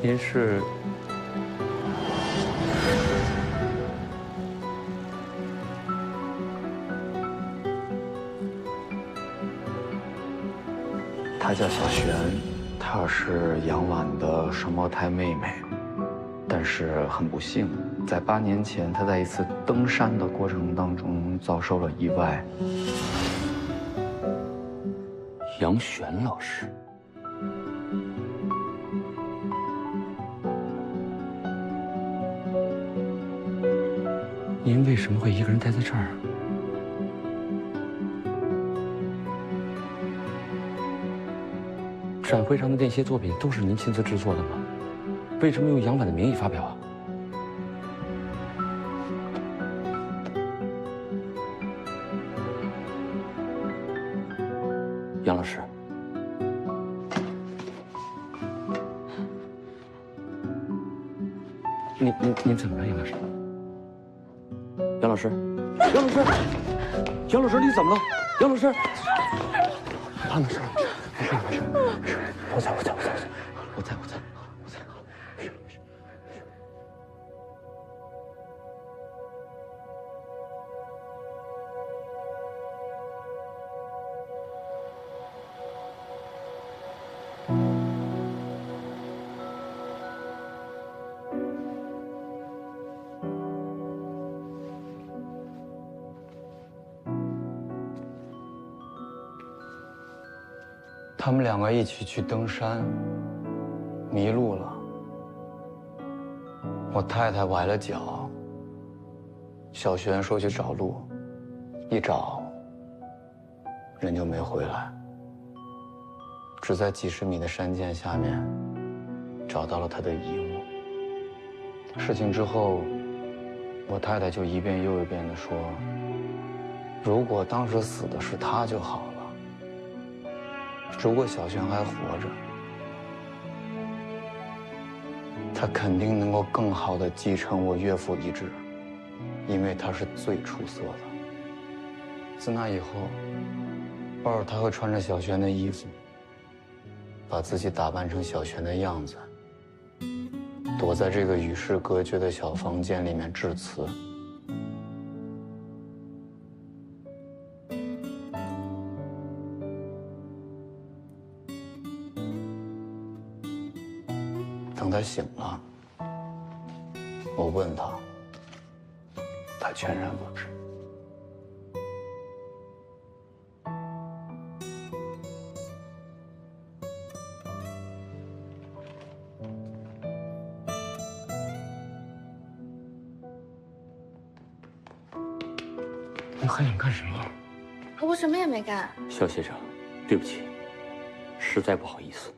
您是？她叫小璇，她是杨婉的双胞胎妹妹，但是很不幸，在8年前，她在一次登山的过程当中遭受了意外。杨璇老师。您为什么会一个人待在这儿？展会上的那些作品都是您亲自制作的吗？为什么用杨婉的名义发表啊？杨老师，您怎么了，杨老师？杨老师，杨老师，杨老师，你怎么了？杨老师，他没事，没事，没事，没事，我在。他们2个一起去登山，迷路了。我太太崴了脚，小璇说去找路，一找，人就没回来。只在几十米的山涧下面，找到了他的遗物。事情之后，我太太就一遍又一遍地说，如果当时死的是他就好了。如果小璇还活着，他肯定能够更好地继承我岳父遗志，因为他是最出色的。自那以后，偶尔他会穿着小璇的衣服，把自己打扮成小璇的样子，躲在这个与世隔绝的小房间里面致辞。等他醒了，我问他，他全然不知。你还想干什么？我什么也没干。肖先生，对不起，实在不好意思。 ，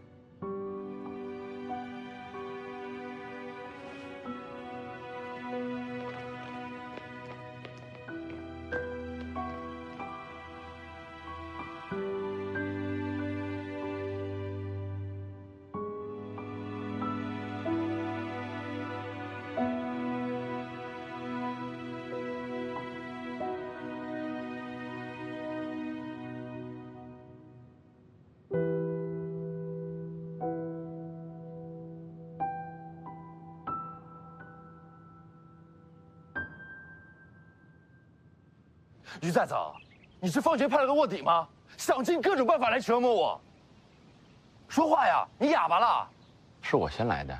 于再早，你是方觉派来的卧底吗？想尽各种办法来折磨我。说话呀，你哑巴了？是我先来的。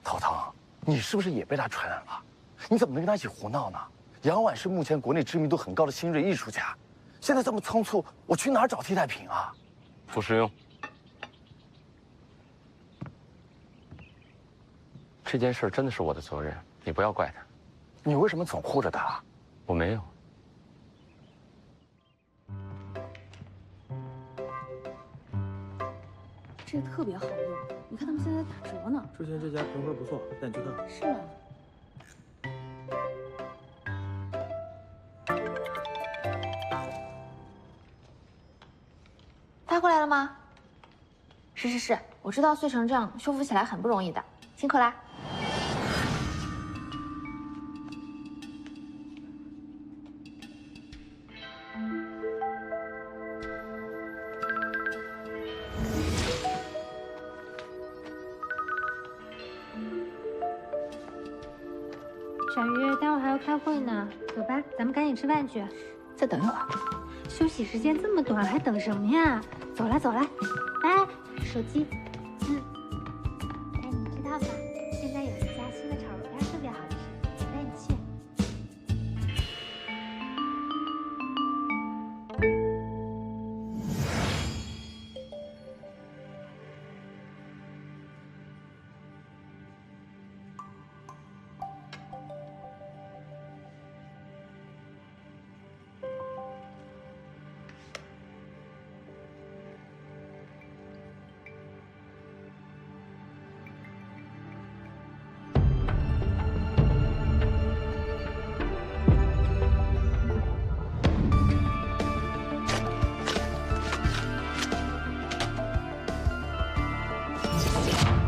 陶腾，你是不是也被他传染了？你怎么能跟他一起胡闹呢？杨婉是目前国内知名度很高的新锐艺术家，现在这么仓促，我去哪儿找替代品啊？不实用。这件事真的是我的责任，你不要怪他。你为什么总护着他？我没有。这个特别好用，你看他们现在打折呢。之前这家评分不错，带你去看。是吗？发过来了吗？是，我知道碎成这样，修复起来很不容易的，辛苦啦。小鱼，待会儿还要开会呢，走吧，咱们赶紧吃饭去。再等一会儿。休息时间这么短，还等什么呀？走了，哎，手机。带你知道吧？现在有一家新的炒肉片特别好吃，我带你去。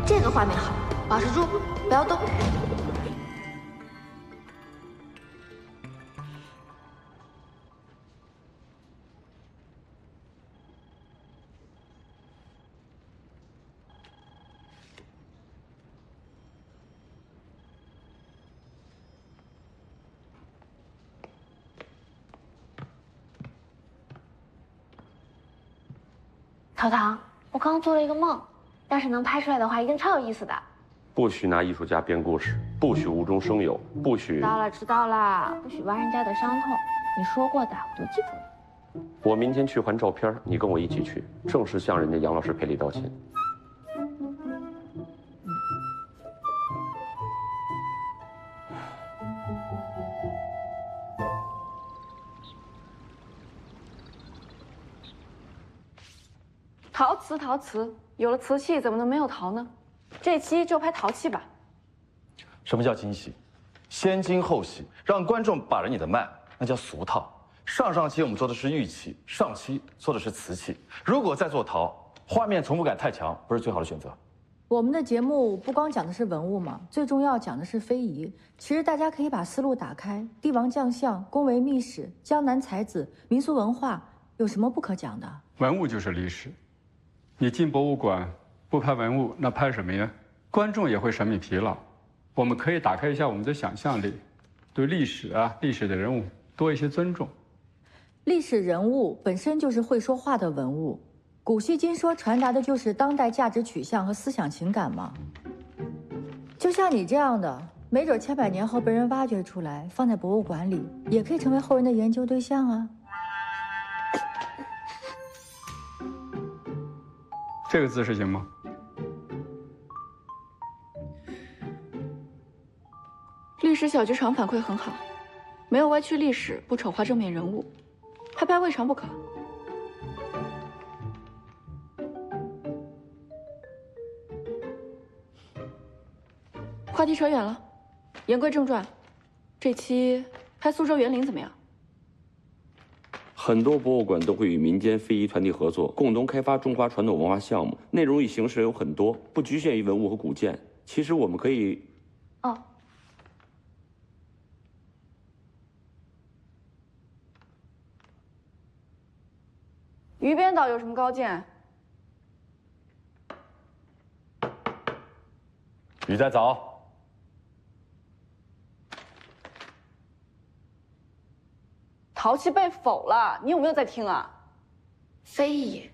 这个画面好，保持住，不要动。陶唐，我刚刚做了一个梦。要是能拍出来的话，一定超有意思的。不许拿艺术家编故事，不许无中生有，不许……知道了，不许挖人家的伤痛。你说过的，我都记住了。我明天去还照片，你跟我一起去，正式向人家杨老师赔礼道歉。陶瓷，有了瓷器怎么能没有陶呢？这期就拍陶器吧。什么叫精细？先精后细，让观众把着你的脉，那叫俗套。上期我们做的是玉器，上期做的是瓷器。如果再做陶，画面重复感太强，不是最好的选择。我们的节目不光讲的是文物嘛，最重要讲的是非遗。其实大家可以把思路打开，帝王将相、宫闱秘史、江南才子、民俗文化，有什么不可讲的？文物就是历史。你进博物馆不拍文物，那拍什么呀？观众也会审美疲劳。我们可以打开一下我们的想象力，对历史的人物多一些尊重。历史人物本身就是会说话的文物，古戏今说传达的就是当代价值取向和思想情感嘛。就像你这样的，没准千百年后被人挖掘出来，放在博物馆里，也可以成为后人的研究对象啊。这个姿势行吗？历史小剧场反馈很好，没有歪曲历史，不丑化正面人物，拍未尝不可。话题扯远了，言归正传，这期拍苏州园林怎么样？很多博物馆都会与民间非遗团体合作，共同开发中华传统文化项目，内容与形式有很多，不局限于文物和古建。其实我们可以……哦，于编导有什么高见？于再早，陶器被否了，你有没有在听啊？非也。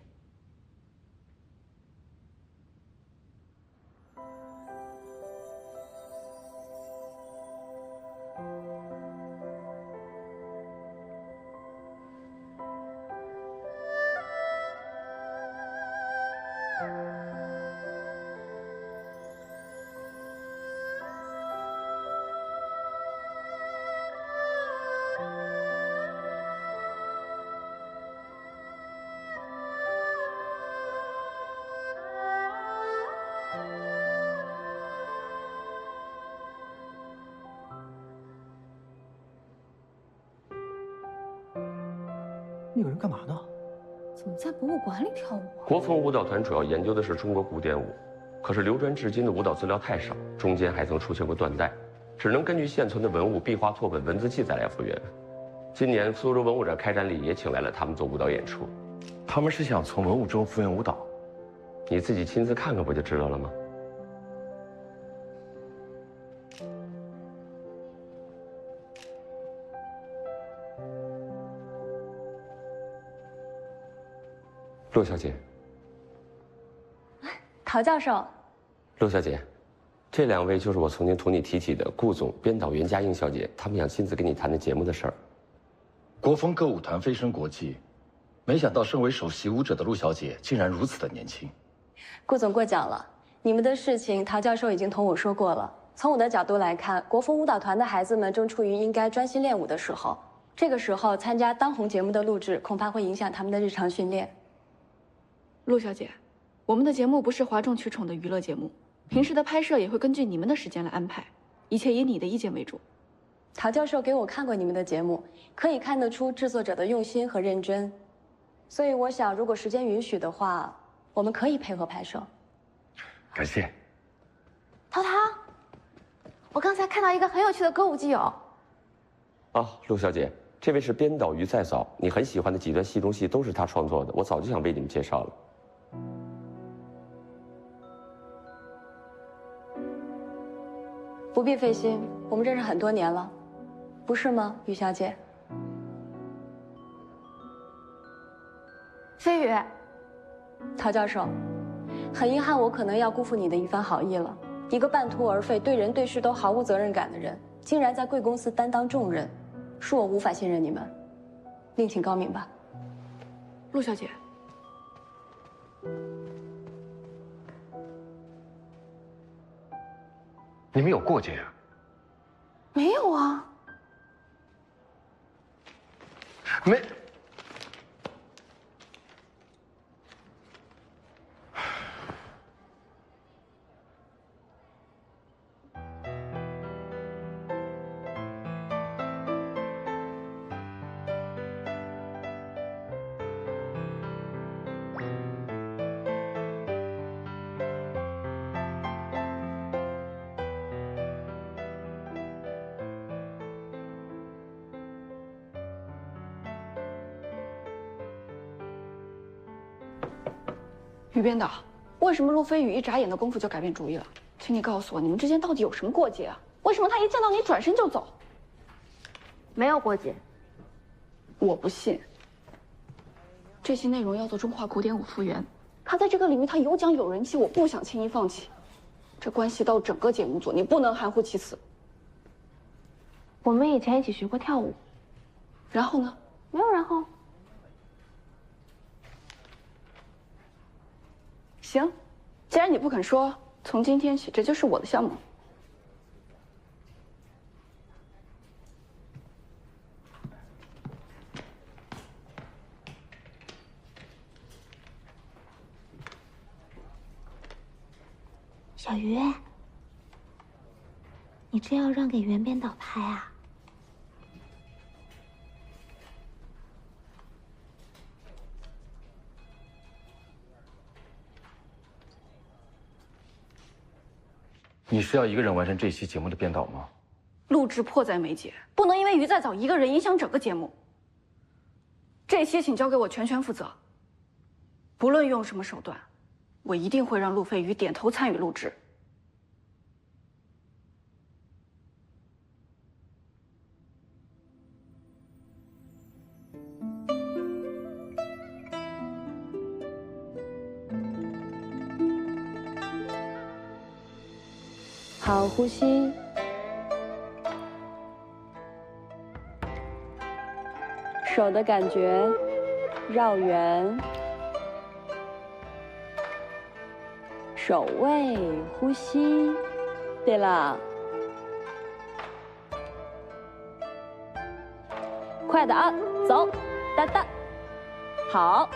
那个人干嘛呢？怎么在博物馆里跳舞啊？国风舞蹈团主要研究的是中国古典舞，可是流传至今的舞蹈资料太少，中间还曾出现过断代，只能根据现存的文物、壁画、拓本、文字记载来复原。今年苏州文物展开展礼也请来了他们做舞蹈演出。他们是想从文物中复原舞蹈，你自己亲自看看不就知道了吗？陆小姐，陶教授，陆小姐，这2位就是我曾经同你提起的顾总、编导袁佳映小姐，他们想亲自跟你谈谈节目的事儿。国风歌舞团飞升国际，没想到身为首席舞者的陆小姐竟然如此的年轻。顾总过奖了，你们的事情陶教授已经同我说过了。从我的角度来看，国风舞蹈团的孩子们正处于应该专心练舞的时候，这个时候参加当红节目的录制，恐怕会影响他们的日常训练。陆小姐，我们的节目不是哗众取宠的娱乐节目，平时的拍摄也会根据你们的时间来安排，一切以你的意见为主。陶教授给我看过你们的节目，可以看得出制作者的用心和认真，所以我想，如果时间允许的话，我们可以配合拍摄。感谢。陶陶，我刚才看到一个很有趣的歌舞基友。啊，陆小姐，这位是编导于再早，你很喜欢的几段戏中戏都是他创作的，我早就想为你们介绍了。不必费心，我们认识很多年了，不是吗，于小姐？飞宇，陶教授，很遗憾，我可能要辜负你的一番好意了。一个半途而废、对人对事都毫无责任感的人，竟然在贵公司担当重任，恕我无法信任你们，另请高明吧。陆小姐，你们有过节啊？没有啊。没。于编导，为什么陆飞宇一眨眼的功夫就改变主意了？请你告诉我，你们之间到底有什么过节啊？为什么他一见到你转身就走？没有过节。我不信。这期内容要做中华古典舞复原，他在这个领域他有奖有人气，我不想轻易放弃。这关系到整个节目组，你不能含糊其辞。我们以前一起学过跳舞。然后呢？没有然后。行，既然你不肯说，从今天起这就是我的项目。小鱼，你这要让给袁编导拍啊？你是要一个人完成这期节目的编导吗？录制迫在眉睫，不能因为于再早一个人影响整个节目。这期请交给我全权负责，不论用什么手段，我一定会让陆飞宇点头参与录制。好，呼吸。手的感觉，绕圆。手位，呼吸。对了，快的啊，走，哒哒，好。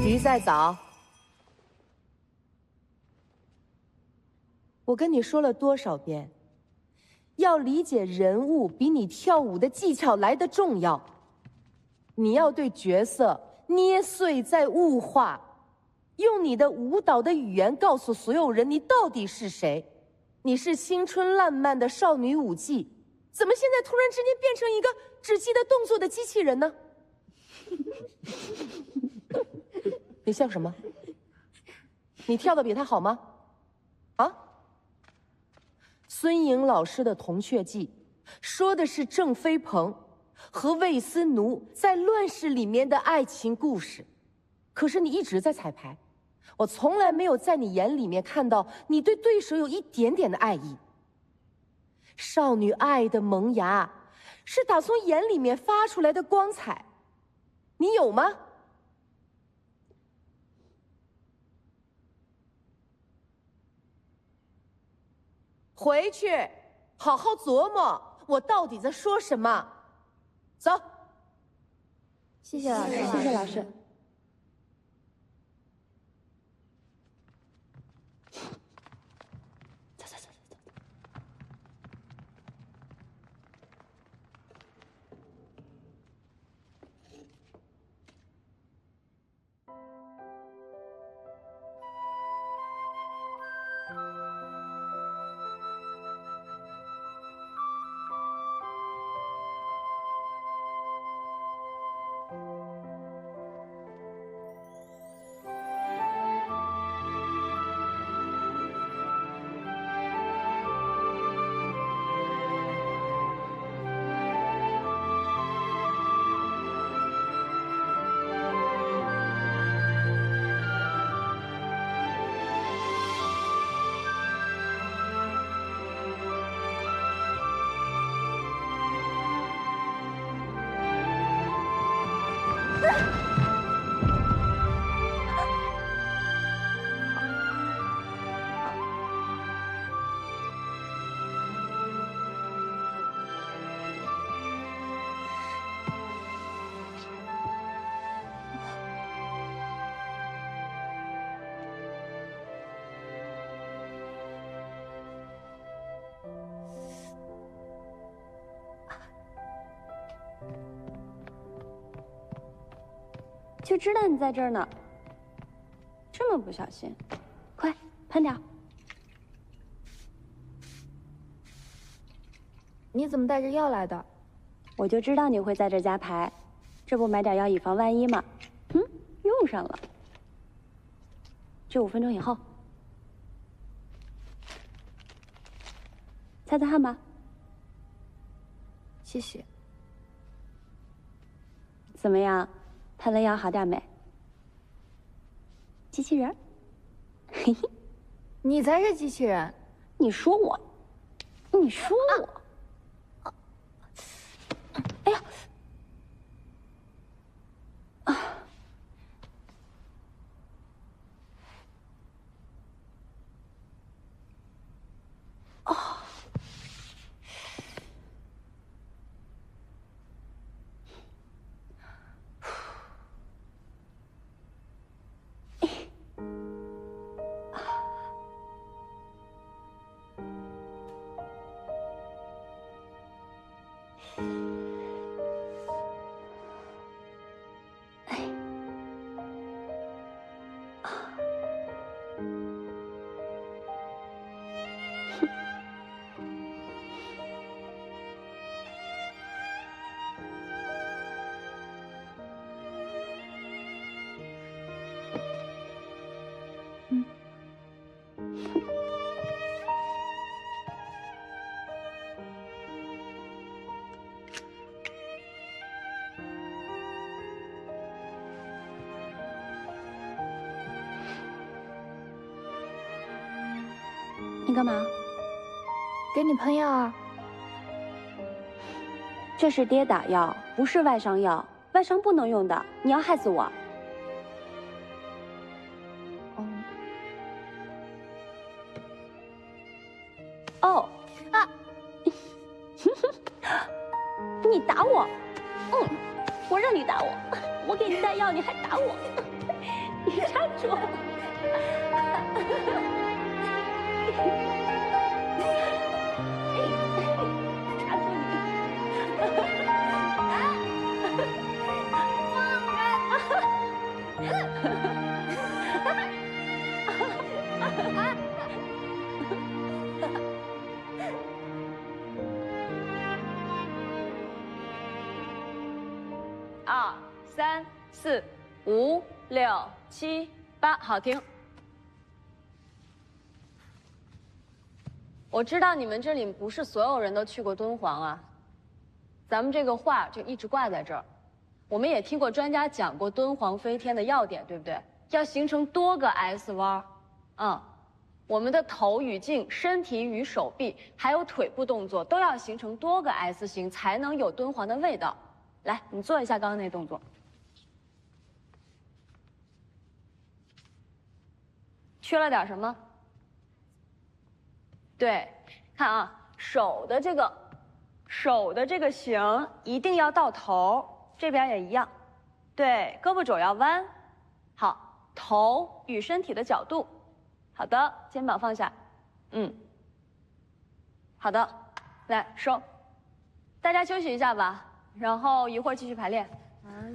鱼在早。我跟你说了多少遍，要理解人物比你跳舞的技巧来得重要。你要对角色捏碎再物化，用你的舞蹈的语言告诉所有人你到底是谁。你是青春烂漫的少女舞伎，怎么现在突然之间变成一个只记得动作的机器人呢？你笑什么？你跳的比他好吗？啊？孙颖老师的《铜雀记》说的是郑飞鹏和魏思奴在乱世里面的爱情故事，可是你一直在彩排，我从来没有在你眼里面看到你对对手有一点点的爱意。少女爱的萌芽是打从眼里面发出来的光彩，你有吗？回去好好琢磨我到底在说什么。走。谢谢老师，谢谢老师。就知道你在这儿呢。这么不小心，快喷点。你怎么带着药来的？我就知道你会在这加牌，这不买点药以防万一吗？用上了。就5分钟以后，擦擦汗吧。谢谢。怎么样，喷了药好点没？机器人？嘿嘿，你才是机器人。你说我，你说我。哎呀！你干嘛？给你喷药啊。这是跌打药，不是外伤药，外伤不能用的。你要害死我？哦啊！你打我？我让你打我，我给你带药，你还打我，你站住！2、3、4、5、6、7、8，好停。我知道你们这里不是所有人都去过敦煌啊，咱们这个画就一直挂在这儿。我们也听过专家讲过敦煌飞天的要点，对不对？要形成多个 S 弯。我们的头与颈、身体与手臂，还有腿部动作都要形成多个 S 型，才能有敦煌的味道。来，你做一下刚刚那动作。缺了点什么？对，看啊，手的这个形一定要到头，这边也一样。对，胳膊肘要弯。好，头与身体的角度。好的，肩膀放下。好的，来收。大家休息一下吧，然后一会儿继续排练。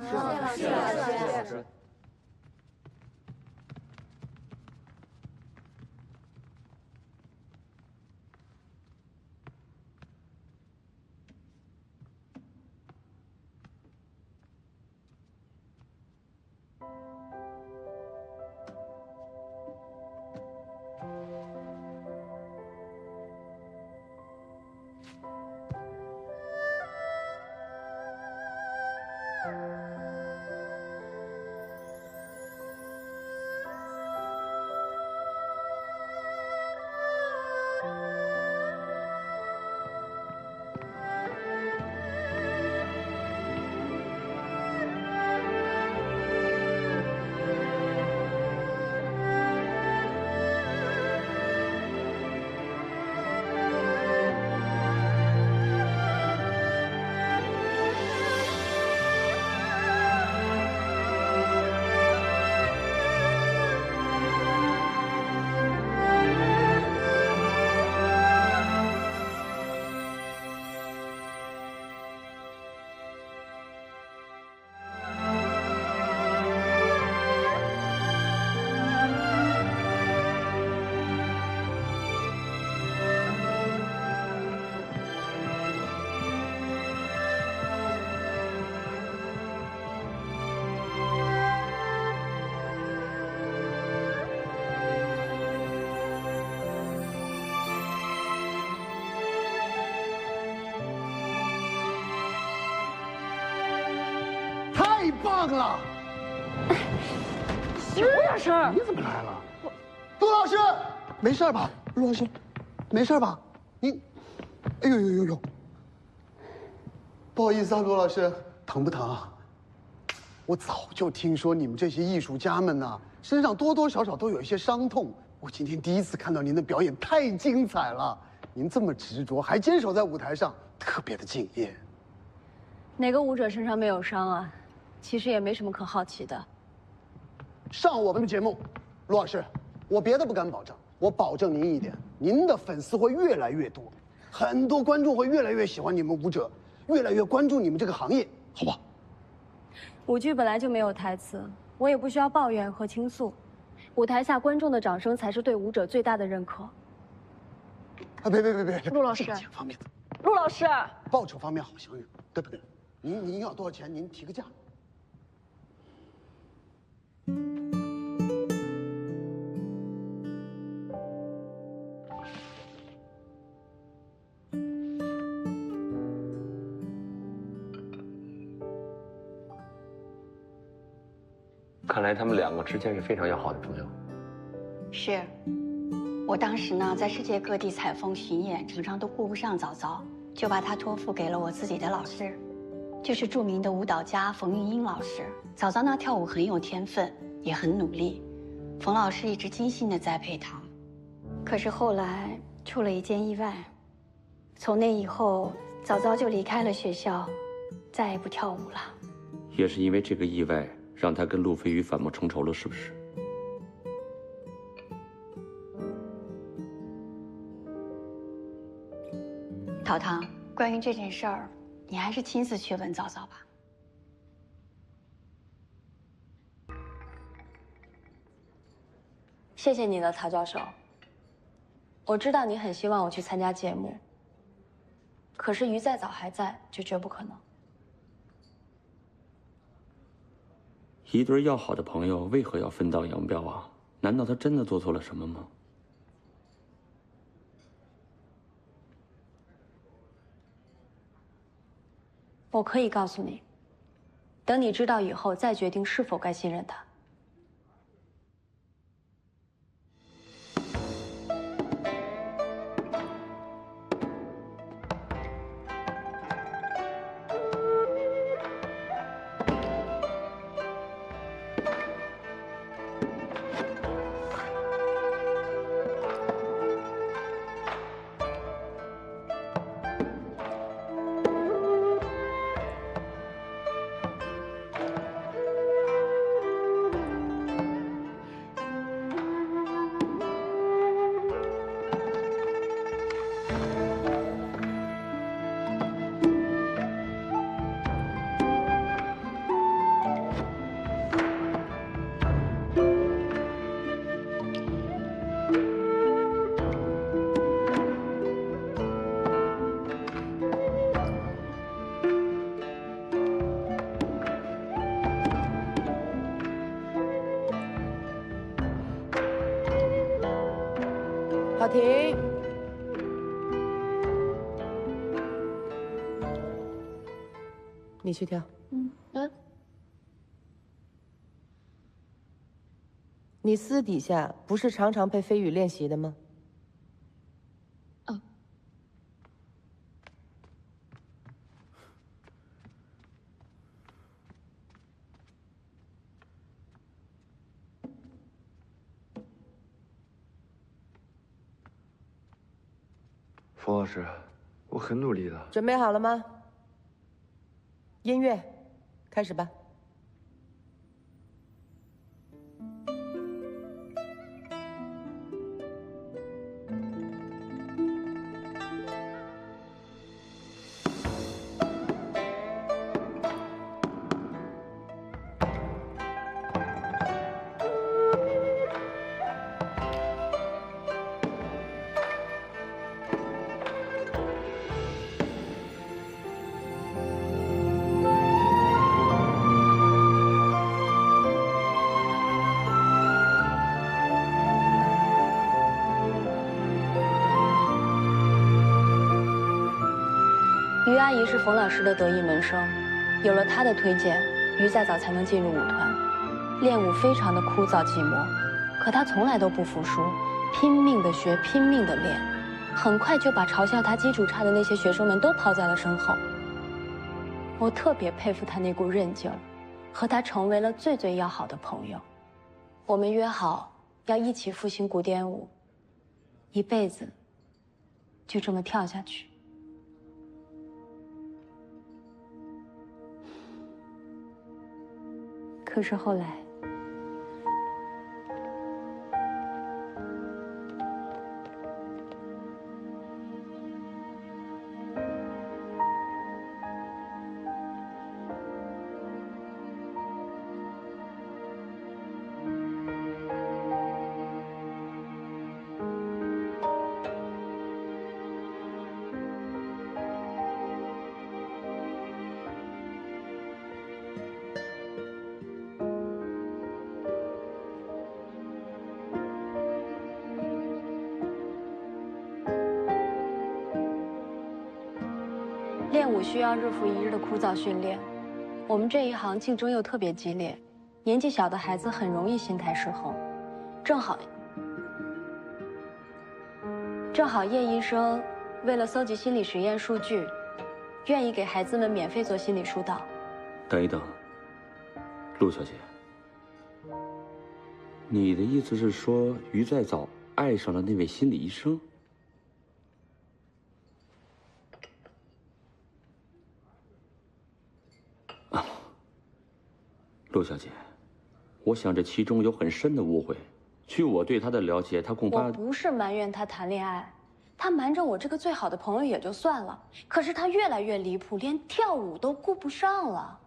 是老师。太棒了！小点声！你怎么来了？陆老师，没事吧？陆老师，没事吧？你，哎呦呦呦呦！不好意思啊，陆老师，疼不疼啊？我早就听说你们这些艺术家们呐，身上多多少少都有一些伤痛。我今天第一次看到您的表演，太精彩了！您这么执着，还坚守在舞台上，特别的敬业。哪个舞者身上没有伤啊？其实也没什么可好奇的。上我们的节目，陆老师，我别的不敢保证，我保证您一点，您的粉丝会越来越多，很多观众会越来越喜欢你们舞者，越来越关注你们这个行业，好吧？舞剧本来就没有台词，我也不需要抱怨和倾诉，舞台下观众的掌声才是对舞者最大的认可。啊，别！陆老师，挣钱方面，陆老师，报酬方面好相应，对不对？您要多少钱？您提个价。看来他们两个之间是非常要好的朋友。是，我当时呢在世界各地采风巡演，常常都顾不上早早，就把他托付给了我自己的老师，就是著名的舞蹈家冯玉英老师。早早呢跳舞很有天分，也很努力，冯老师一直精心的栽培他。可是后来出了一件意外，从那以后，早早就离开了学校，再也不跳舞了。也是因为这个意外，让他跟陆飞鱼反目成仇了，是不是？淘淘，关于这件事儿，你还是亲自去问早早吧。谢谢你了，曹教授。我知道你很希望我去参加节目，可是于再早还在，就绝不可能。一对要好的朋友为何要分道扬镳啊？难道他真的做错了什么吗？我可以告诉你，等你知道以后再决定是否该信任他。好，停。你去跳。你私底下不是常常陪飞宇练习的吗？冯老师，我很努力的。准备好了吗？音乐，开始吧。于阿姨是冯老师的得意门生，有了她的推荐，于再早才能进入舞团。练舞非常的枯燥寂寞，可他从来都不服输，拼命的学，拼命的练，很快就把嘲笑他基础差的那些学生们都抛在了身后。我特别佩服他那股韧劲儿，和他成为了最最要好的朋友。我们约好要一起复兴古典舞，一辈子就这么跳下去。可是后来，练舞需要日复一日的枯燥训练，我们这一行竞争又特别激烈，年纪小的孩子很容易心态失衡。正好叶医生为了搜集心理实验数据，愿意给孩子们免费做心理疏导。等一等，陆小姐，你的意思是说于再早爱上了那位心理医生？陆小姐，我想这其中有很深的误会。据我对他的了解，他恐怕……我不是埋怨他谈恋爱，他瞒着我这个最好的朋友也就算了，可是他越来越离谱，连跳舞都顾不上了。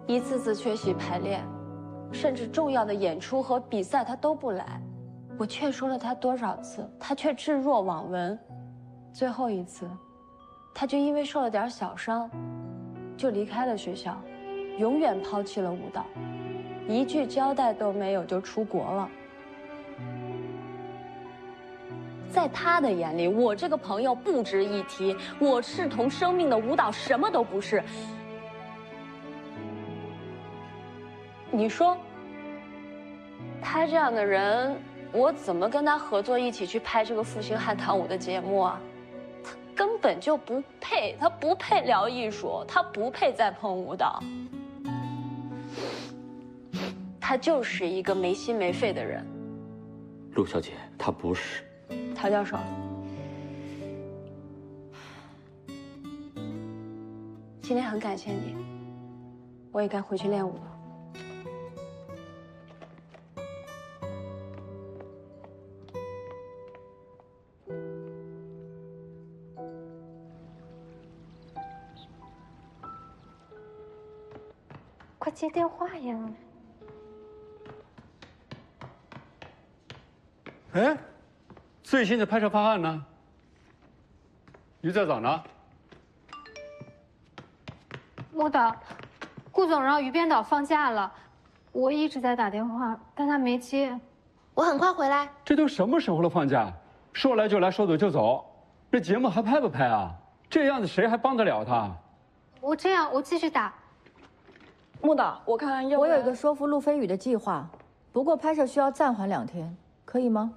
一次次缺席排练，甚至重要的演出和比赛他都不来。我劝说了他多少次，他却置若罔闻。最后一次，他就因为受了点小伤，就离开了学校，永远抛弃了舞蹈，一句交代都没有就出国了。在他的眼里，我这个朋友不值一提，我视同生命的舞蹈什么都不是。你说，他这样的人，我怎么跟他合作一起去拍这个复兴汉唐舞的节目啊？他根本就不配，他不配聊艺术，他不配再碰舞蹈，他就是一个没心没肺的人。陆小姐，他不是。陶教授，今天很感谢你，我也该回去练舞了。快接电话呀！哎，最新的拍摄方案呢？于再早呢？穆导，顾总让于编导放假了，我一直在打电话，但他没接。我很快回来。这都什么时候了，放假？说来就来，说走就走，这节目还拍不拍啊？这样子谁还帮得了他？我继续打。穆导，我看我有一个说服陆飞宇的计划，不过拍摄需要暂缓2天，可以吗？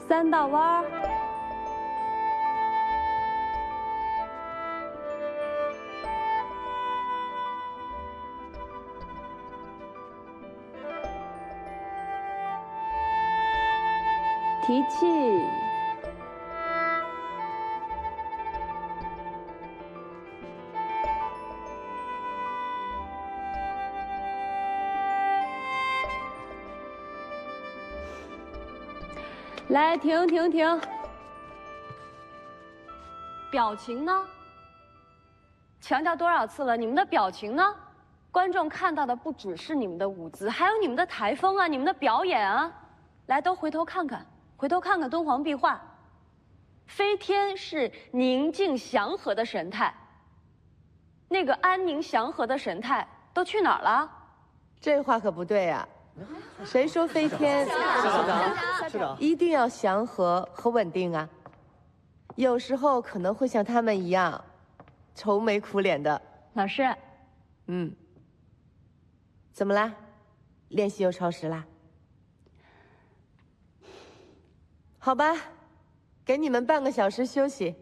3道弯。提气。来，停。表情呢？强调多少次了？你们的表情呢？观众看到的不只是你们的舞姿，还有你们的台风啊，你们的表演啊！来，都回头看看敦煌壁画。飞天是宁静祥和的神态，那个安宁祥和的神态都去哪儿了？这话可不对啊！谁说飞天市长一定要祥和和稳定啊？有时候可能会像他们一样，愁眉苦脸的。老师，怎么啦？练习又超时啦？好吧，给你们半个小时休息，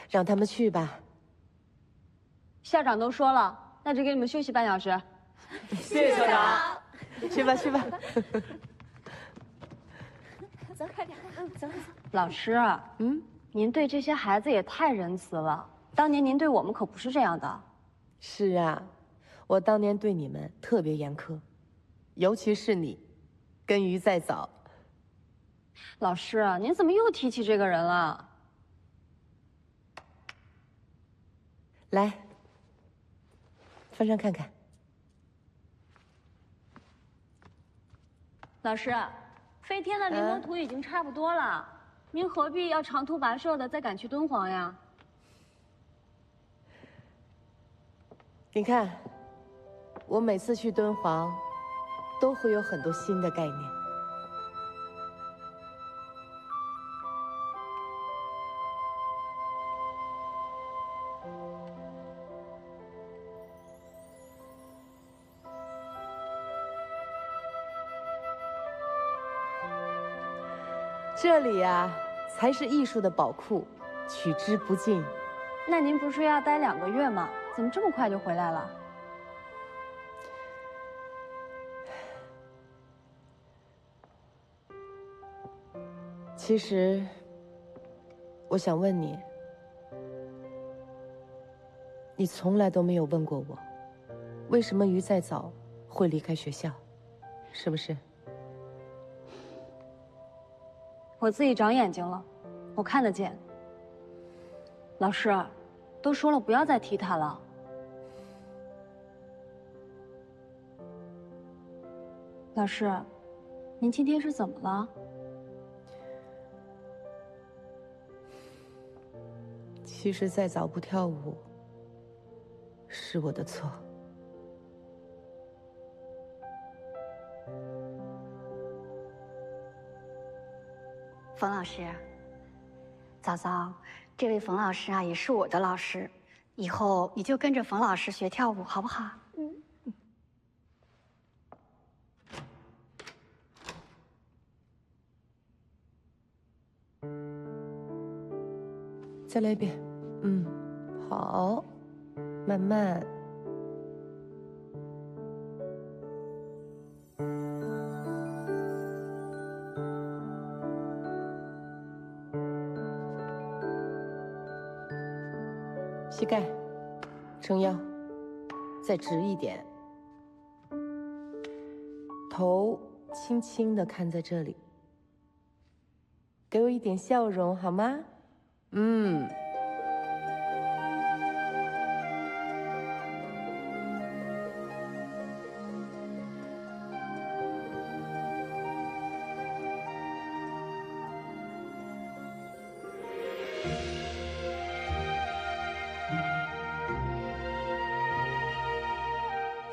让他们去吧。校长都说了，那就给你们休息半小时。谢谢校长。去吧。走，快点，走。老师，您对这些孩子也太仁慈了。当年您对我们可不是这样的。是啊，我当年对你们特别严苛，尤其是你，跟于在早。老师，您怎么又提起这个人了？来，翻上看看。老师，飞天的临摹图已经差不多了，您何必要长途跋涉的再赶去敦煌呀？你看，我每次去敦煌，都会有很多新的概念。这里呀，才是艺术的宝库，取之不尽。那您不是要待2个月吗？怎么这么快就回来了？其实，我想问你，你从来都没有问过我，为什么于再早会离开学校，是不是？我自己长眼睛了，我看得见。老师，都说了不要再提他了。老师，您今天是怎么了？其实再早不跳舞，是我的错。冯老师，早早，这位冯老师啊，也是我的老师，以后你就跟着冯老师学跳舞，好不好？再来一遍。好，慢慢。膝盖，撑腰，再直一点。头轻轻地看在这里，给我一点笑容好吗？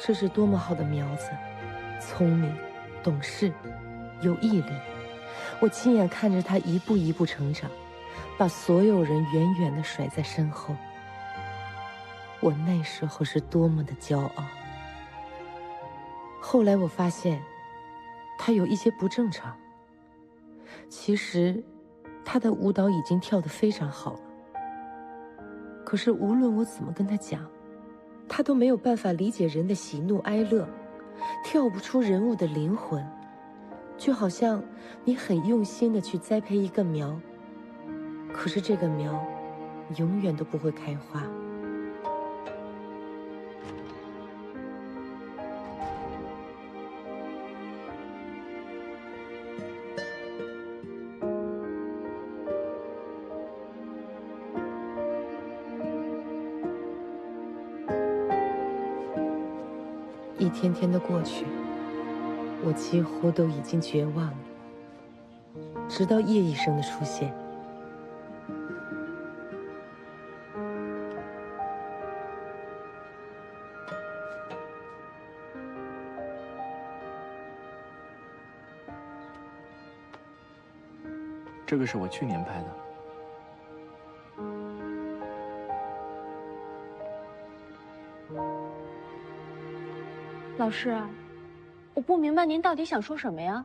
这是多么好的苗子，聪明、懂事、有毅力。我亲眼看着他一步一步成长，把所有人远远地甩在身后。我那时候是多么的骄傲。后来我发现，他有一些不正常，其实，他的舞蹈已经跳得非常好了。可是无论我怎么跟他讲，他都没有办法理解人的喜怒哀乐，跳不出人物的灵魂。就好像你很用心地去栽培一个苗，可是这个苗永远都不会开花。一天天的过去，我几乎都已经绝望了，直到叶医生的出现。这个是我去年拍的。老师，我不明白您到底想说什么呀？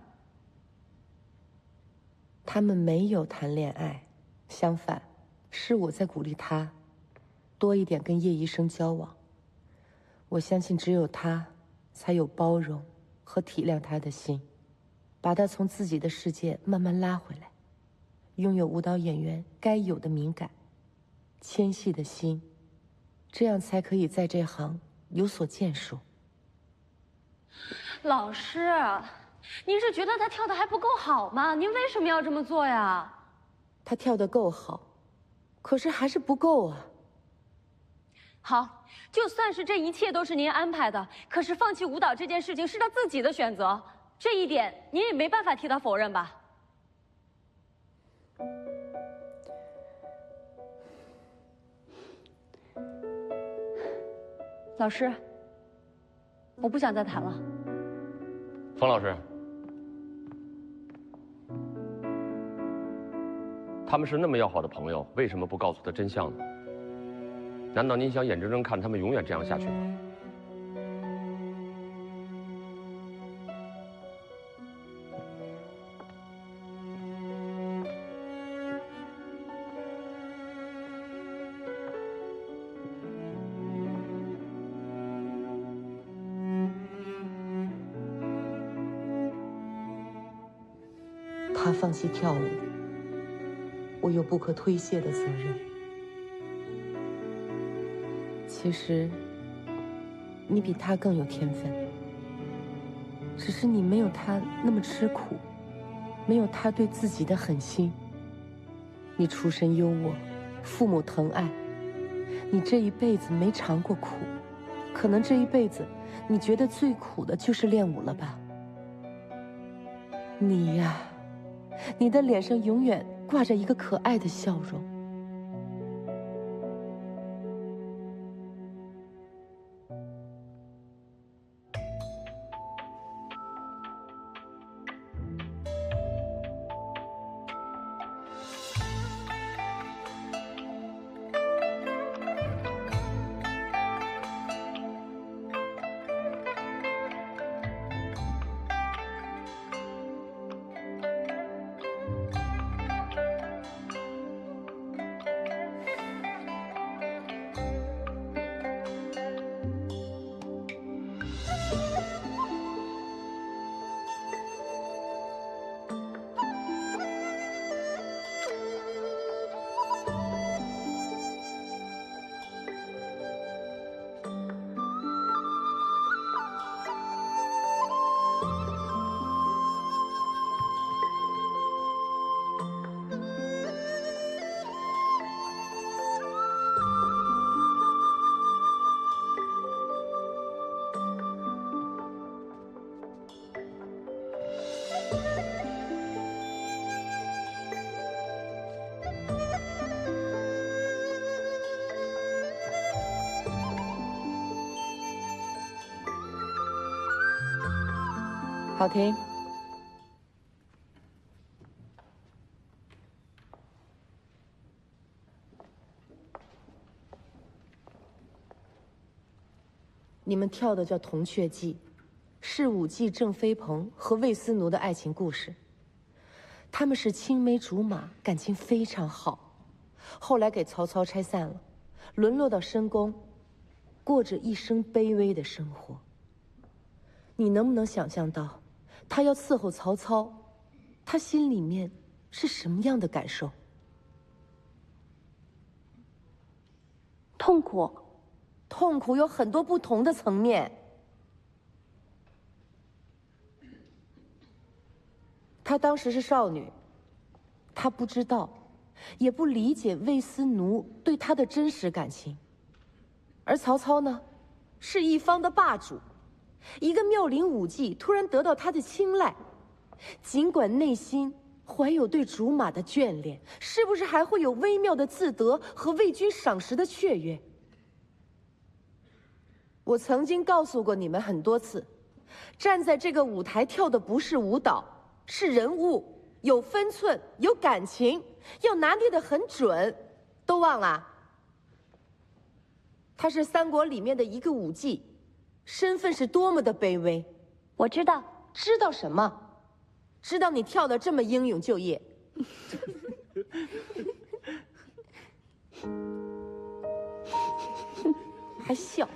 他们没有谈恋爱，相反，是我在鼓励他多一点跟叶医生交往。我相信只有他才有包容和体谅他的心，把他从自己的世界慢慢拉回来，拥有舞蹈演员该有的敏感、纤细的心，这样才可以在这行有所建树。老师，您是觉得他跳得还不够好吗？您为什么要这么做呀？他跳得够好，可是还是不够啊。好，就算是这一切都是您安排的，可是放弃舞蹈这件事情是他自己的选择，这一点您也没办法替他否认吧？老师，我不想再谈了。冯老师，他们是那么要好的朋友，为什么不告诉他真相呢？难道您想眼睁睁看他们永远这样下去吗？他放弃跳舞，我有不可推卸的责任。其实，你比他更有天分，只是你没有他那么吃苦，没有他对自己的狠心。你出身优渥，父母疼爱，你这一辈子没尝过苦，可能这一辈子你觉得最苦的就是练舞了吧？你呀，你的脸上永远挂着一个可爱的笑容。好听。你们跳的叫《铜雀记》，是舞伎郑飞鹏和魏思奴的爱情故事。他们是青梅竹马，感情非常好，后来给曹操拆散了，沦落到深宫，过着一生卑微的生活。你能不能想象到，他要伺候曹操，他心里面是什么样的感受？痛苦，痛苦有很多不同的层面。她当时是少女，她不知道，也不理解魏斯奴对她的真实感情。而曹操呢，是一方的霸主，一个妙龄舞伎突然得到他的青睐，尽管内心怀有对竹马的眷恋，是不是还会有微妙的自得和为君赏识的雀跃？我曾经告诉过你们很多次，站在这个舞台跳的不是舞蹈，是人物，有分寸，有感情，要拿捏得很准。都忘了？他是三国里面的一个舞伎，身份是多么的卑微。我知道。知道什么？知道你跳得这么英勇就业。还笑。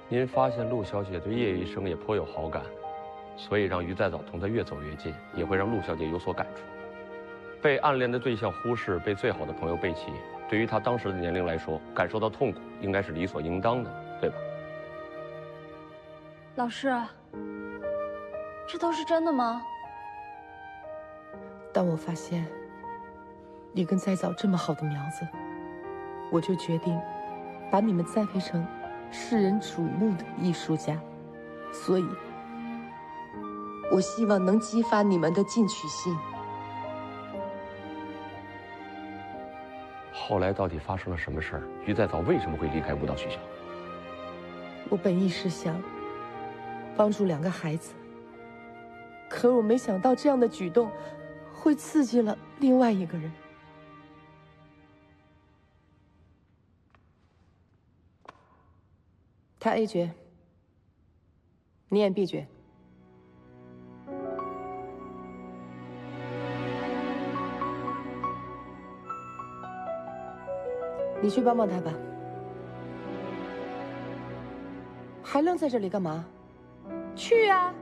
您发现陆小姐对叶医生也颇有好感，所以让于再早同她越走越近，也会让陆小姐有所感触。被暗恋的对象忽视，被最好的朋友背弃，对于她当时的年龄来说，感受到痛苦应该是理所应当的，对吧？老师，这都是真的吗？当我发现你跟再早这么好的苗子，我就决定把你们栽培成世人瞩目的艺术家，所以，我希望能激发你们的进取心。后来到底发生了什么事儿？于再早为什么会离开舞蹈学校？我本意是想帮助两个孩子，可我没想到这样的举动会刺激了另外一个人。他 A 角，你演 B 角。你去帮帮他吧。还愣在这里干嘛？去啊！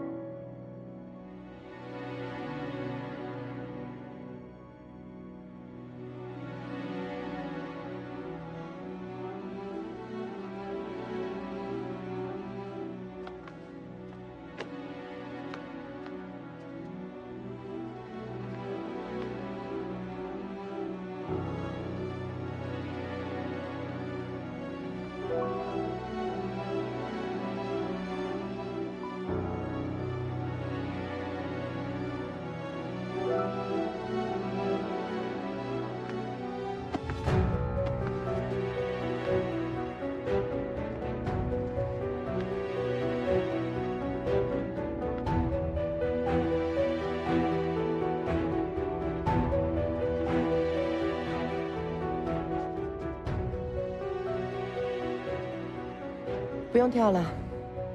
不用跳了，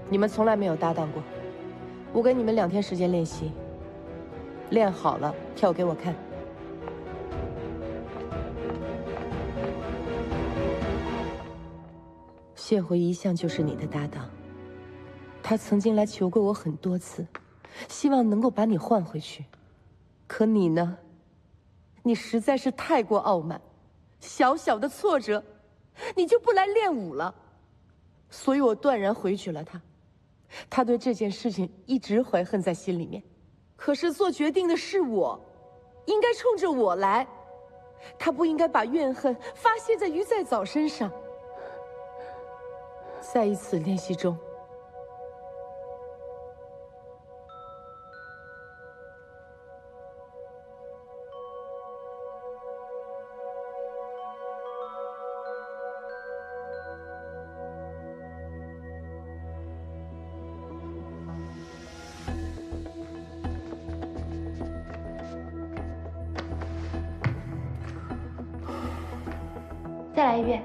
你们从来没有搭档过。我给你们2天时间练习，练好了跳给我看。谢回一向就是你的搭档，他曾经来求过我很多次，希望能够把你换回去。可你呢？你实在是太过傲慢，小小的挫折，你就不来练舞了。所以我断然回绝了他。他对这件事情一直怀恨在心里面，可是做决定的是我，应该冲着我来。他不应该把怨恨发泄在于再早身上。在一次练习中，再来一遍。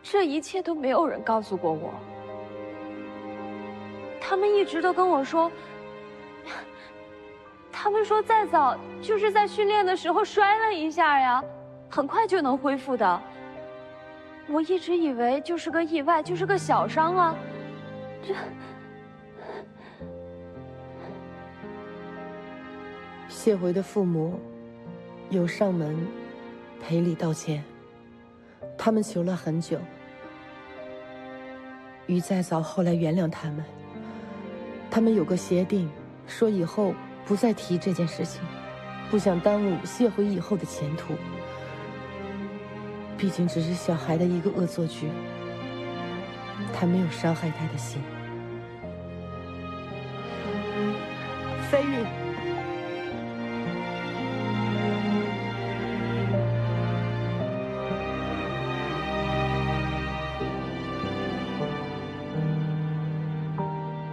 这一切都没有人告诉过我。他们一直都跟我说，再早就是在训练的时候摔了一下呀，很快就能恢复的。我一直以为就是个意外，就是个小伤啊。谢回的父母有上门赔礼道歉，他们求了很久。于再早后来原谅他们有个协定，说以后不再提这件事情，不想耽误谢回以后的前途。毕竟只是小孩的一个恶作剧，他没有伤害他的心。飞玉。